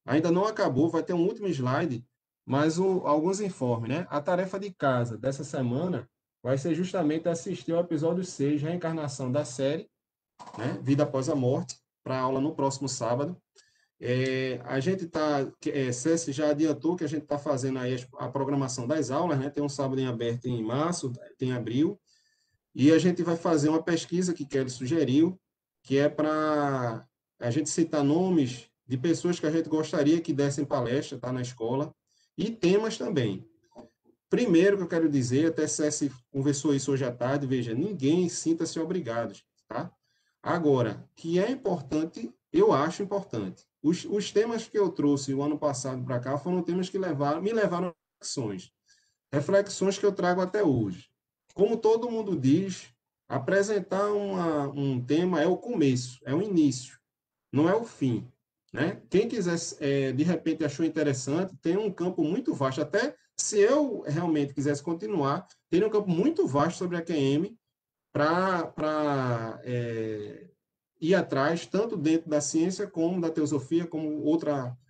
ainda não acabou, vai ter um último slide, mas alguns informes, né? A tarefa de casa dessa semana vai ser justamente assistir ao episódio 6, Reencarnação da série, né? Vida após a morte, para aula no próximo sábado. A gente está, César já adiantou que a gente está fazendo aí a programação das aulas, né? Tem um sábado em aberto em março, tem em abril, e a gente vai fazer uma pesquisa que Kelly sugeriu, que é para a gente citar nomes de pessoas que a gente gostaria que dessem palestra, tá, na escola, e temas também. primeiro que eu quero dizer, até César conversou isso hoje à tarde, veja, ninguém sinta-se obrigado, tá? Agora, que é importante, eu acho importante. Os temas que eu trouxe o ano passado para cá foram temas que me levaram a reflexões que eu trago até hoje. Como todo mundo diz, apresentar um tema é o começo, é o início, não é o fim. Né? Quem quiser, de repente, achou interessante, tem um campo muito vasto. Até se eu realmente quisesse continuar, teria um campo muito vasto sobre a QM para ir atrás, tanto dentro da ciência, como da teosofia, como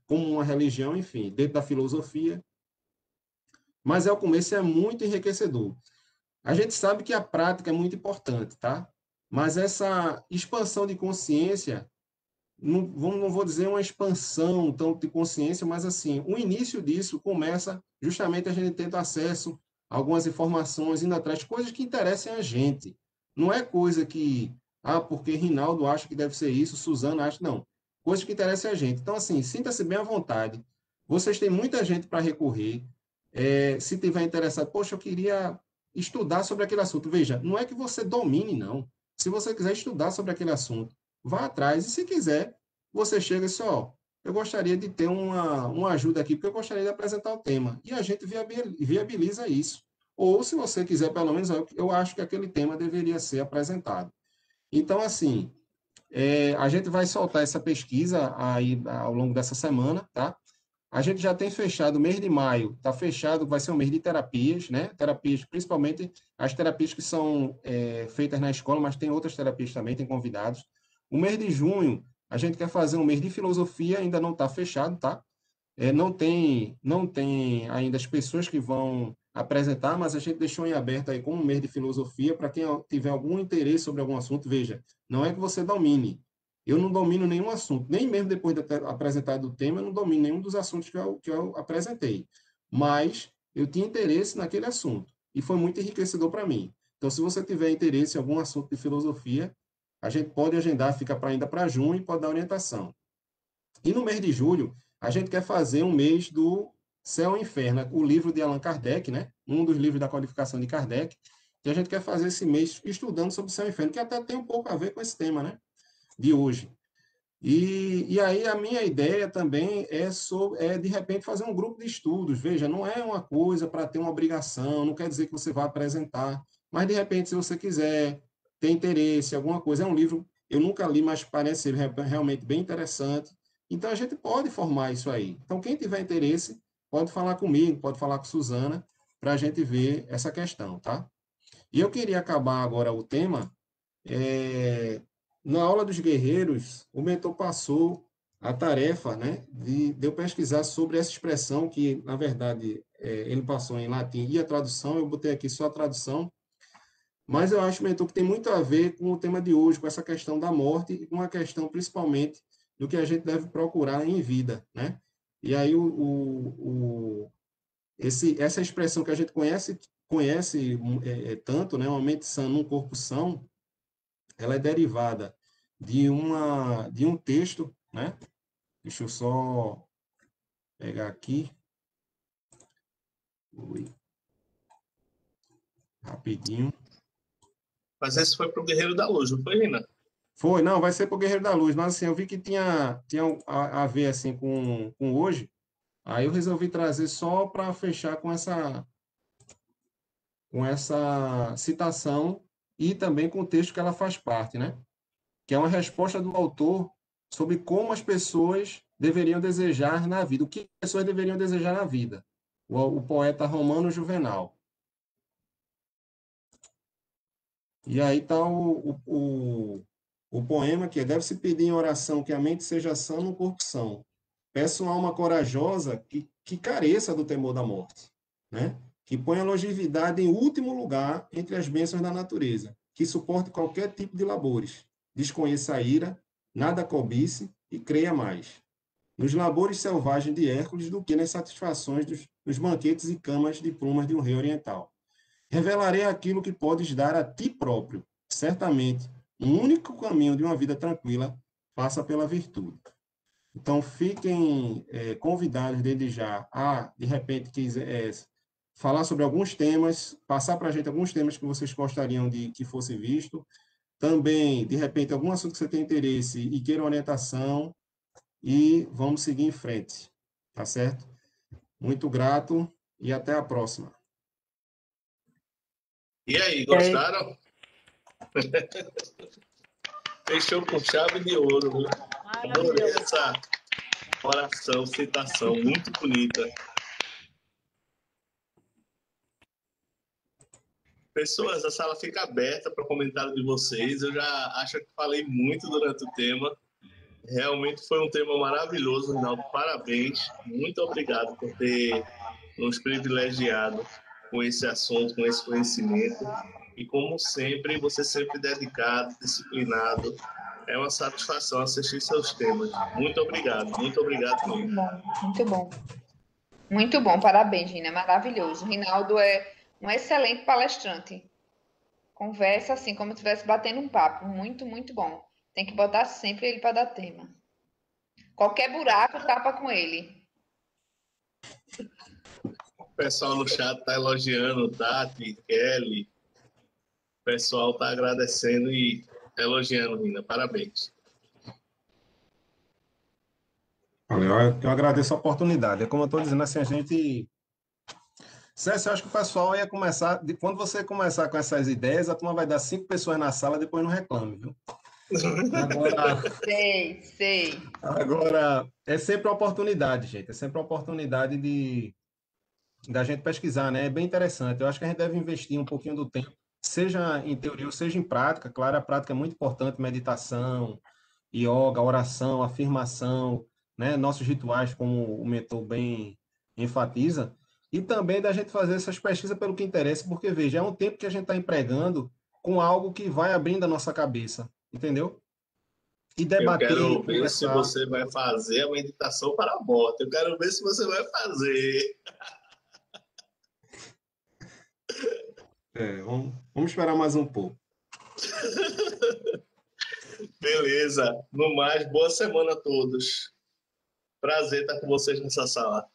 uma religião, enfim, dentro da filosofia. Mas o começo é muito enriquecedor. A gente sabe que a prática é muito importante, tá? Mas essa expansão de consciência, não vou dizer uma expansão tanto de consciência, mas assim, o início disso começa justamente a gente tendo acesso a algumas informações, indo atrás de coisas que interessem a gente. Não é coisa que, porque Rinaldo acha que deve ser isso, Suzana acha, não. Coisas que interessem a gente. Então, assim, sinta-se bem à vontade. Vocês têm muita gente para recorrer. Se tiver interessado, poxa, eu queria estudar sobre aquele assunto. Veja, não é que você domine, não. Se você quiser estudar sobre aquele assunto, vá atrás. E se quiser, você chega e diz, eu gostaria de ter uma ajuda aqui, porque eu gostaria de apresentar o tema. E a gente viabiliza isso. Ou, se você quiser, pelo menos, eu acho que aquele tema deveria ser apresentado. Então, assim, a gente vai soltar essa pesquisa aí ao longo dessa semana, tá? A gente já tem fechado, o mês de maio está fechado, vai ser um mês de terapias, né? Terapias, principalmente as terapias que são feitas na escola, mas tem outras terapias também, tem convidados. O mês de junho, a gente quer fazer um mês de filosofia, ainda não está fechado, tá? Não tem ainda as pessoas que vão apresentar, mas a gente deixou em aberto aí como um mês de filosofia, para quem tiver algum interesse sobre algum assunto, veja, não é que você domine. Eu não domino nenhum assunto, nem mesmo depois de ter apresentado o tema, eu não domino nenhum dos assuntos que eu apresentei. Mas eu tinha interesse naquele assunto, e foi muito enriquecedor para mim. Então, se você tiver interesse em algum assunto de filosofia, a gente pode agendar, fica ainda para junho e pode dar orientação. E no mês de julho, a gente quer fazer um mês do Céu e Inferno, o livro de Allan Kardec, né? Um dos livros da codificação de Kardec, que a gente quer fazer esse mês estudando sobre o Céu e Inferno, que até tem um pouco a ver com esse tema, né? De hoje. E aí a minha ideia também é, de repente, fazer um grupo de estudos. Veja, não é uma coisa para ter uma obrigação, não quer dizer que você vai apresentar, mas, de repente, se você quiser, ter interesse, alguma coisa, é um livro, eu nunca li, mas parece ser realmente bem interessante. Então, a gente pode formar isso aí. Então, quem tiver interesse, pode falar comigo, pode falar com Suzana, para a gente ver essa questão, tá? E eu queria acabar agora o tema. Na aula dos guerreiros, o mentor passou a tarefa, né, de eu pesquisar sobre essa expressão que, na verdade, ele passou em latim e a tradução, eu botei aqui só a tradução, mas eu acho, mentor, que tem muito a ver com o tema de hoje, com essa questão da morte e com a questão, principalmente, do que a gente deve procurar em vida, né? E aí, essa expressão que a gente conhece tanto, né, uma mente sã num corpo são, ela é derivada de um texto, né? Deixa eu só pegar aqui. Rapidinho. Mas esse foi para o Guerreiro da Luz, não foi, Rina? Foi, não, vai ser para o Guerreiro da Luz, mas assim, eu vi que tinha a ver assim com hoje, aí eu resolvi trazer só para fechar com essa citação e também com o texto que ela faz parte, né? Que é uma resposta do autor sobre como as pessoas deveriam desejar na vida, o que as pessoas deveriam desejar na vida. O poeta romano Juvenal. E aí está o poema que deve-se pedir em oração que a mente seja sã no corpo são. Peço uma alma corajosa que careça do temor da morte, né? Que ponha a longevidade em último lugar entre as bênçãos da natureza, que suporte qualquer tipo de labores, desconheça a ira, nada cobice e creia mais nos labores selvagens de Hércules do que nas satisfações dos banquetes e camas de plumas de um rei oriental. Revelarei aquilo que podes dar a ti próprio. Certamente, um único caminho de uma vida tranquila passa pela virtude. Então, fiquem convidados desde já a, de repente, falar sobre alguns temas, passar para a gente alguns temas que vocês gostariam de que fosse visto. Também, de repente, algum assunto que você tem interesse e queira orientação, e vamos seguir em frente. Tá certo? Muito grato e até a próxima. E aí, gostaram? Fechou com chave de ouro, viu? Adorei essa oração, citação, muito bonita. Pessoas, a sala fica aberta para comentário de vocês. Eu já acho que falei muito durante o tema. Realmente foi um tema maravilhoso, Rinaldo. Parabéns. Muito obrigado por ter nos privilegiado com esse assunto, com esse conhecimento. E, como sempre, você sempre dedicado, disciplinado. É uma satisfação assistir seus temas. Muito obrigado mesmo. Muito bom. Muito bom, parabéns, Gina. Maravilhoso. Rinaldo é um excelente palestrante. Conversa assim, como se estivesse batendo um papo. Muito, muito bom. Tem que botar sempre ele para dar tema. Qualquer buraco, tapa com ele. O pessoal no chat está elogiando, Tati, Kelly. O pessoal está agradecendo e elogiando, Rina. Parabéns. Eu agradeço a oportunidade. É como eu estou dizendo, assim, a gente... César, eu acho que o pessoal ia começar... Quando você começar com essas ideias, a turma vai dar 5 pessoas na sala, depois não reclame, viu? Agora... Sei. Agora, é sempre uma oportunidade, gente. É sempre uma oportunidade da gente pesquisar, né? É bem interessante. Eu acho que a gente deve investir um pouquinho do tempo, seja em teoria ou seja em prática. Claro, a prática é muito importante, meditação, yoga, oração, afirmação, né? Nossos rituais, como o mentor bem enfatiza. E também da gente fazer essas pesquisas pelo que interessa, porque, veja, é um tempo que a gente está empregando com algo que vai abrindo a nossa cabeça, entendeu? E Eu debater, quero ver se conversar. você vai fazer a meditação para a morte. Eu quero ver se você vai fazer. Vamos esperar mais um pouco. Beleza. No mais, boa semana a todos. Prazer estar com vocês nessa sala.